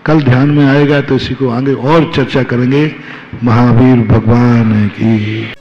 कल ध्यान में आएगा तो इसी को आगे और चर्चा करेंगे। महावीर भगवान की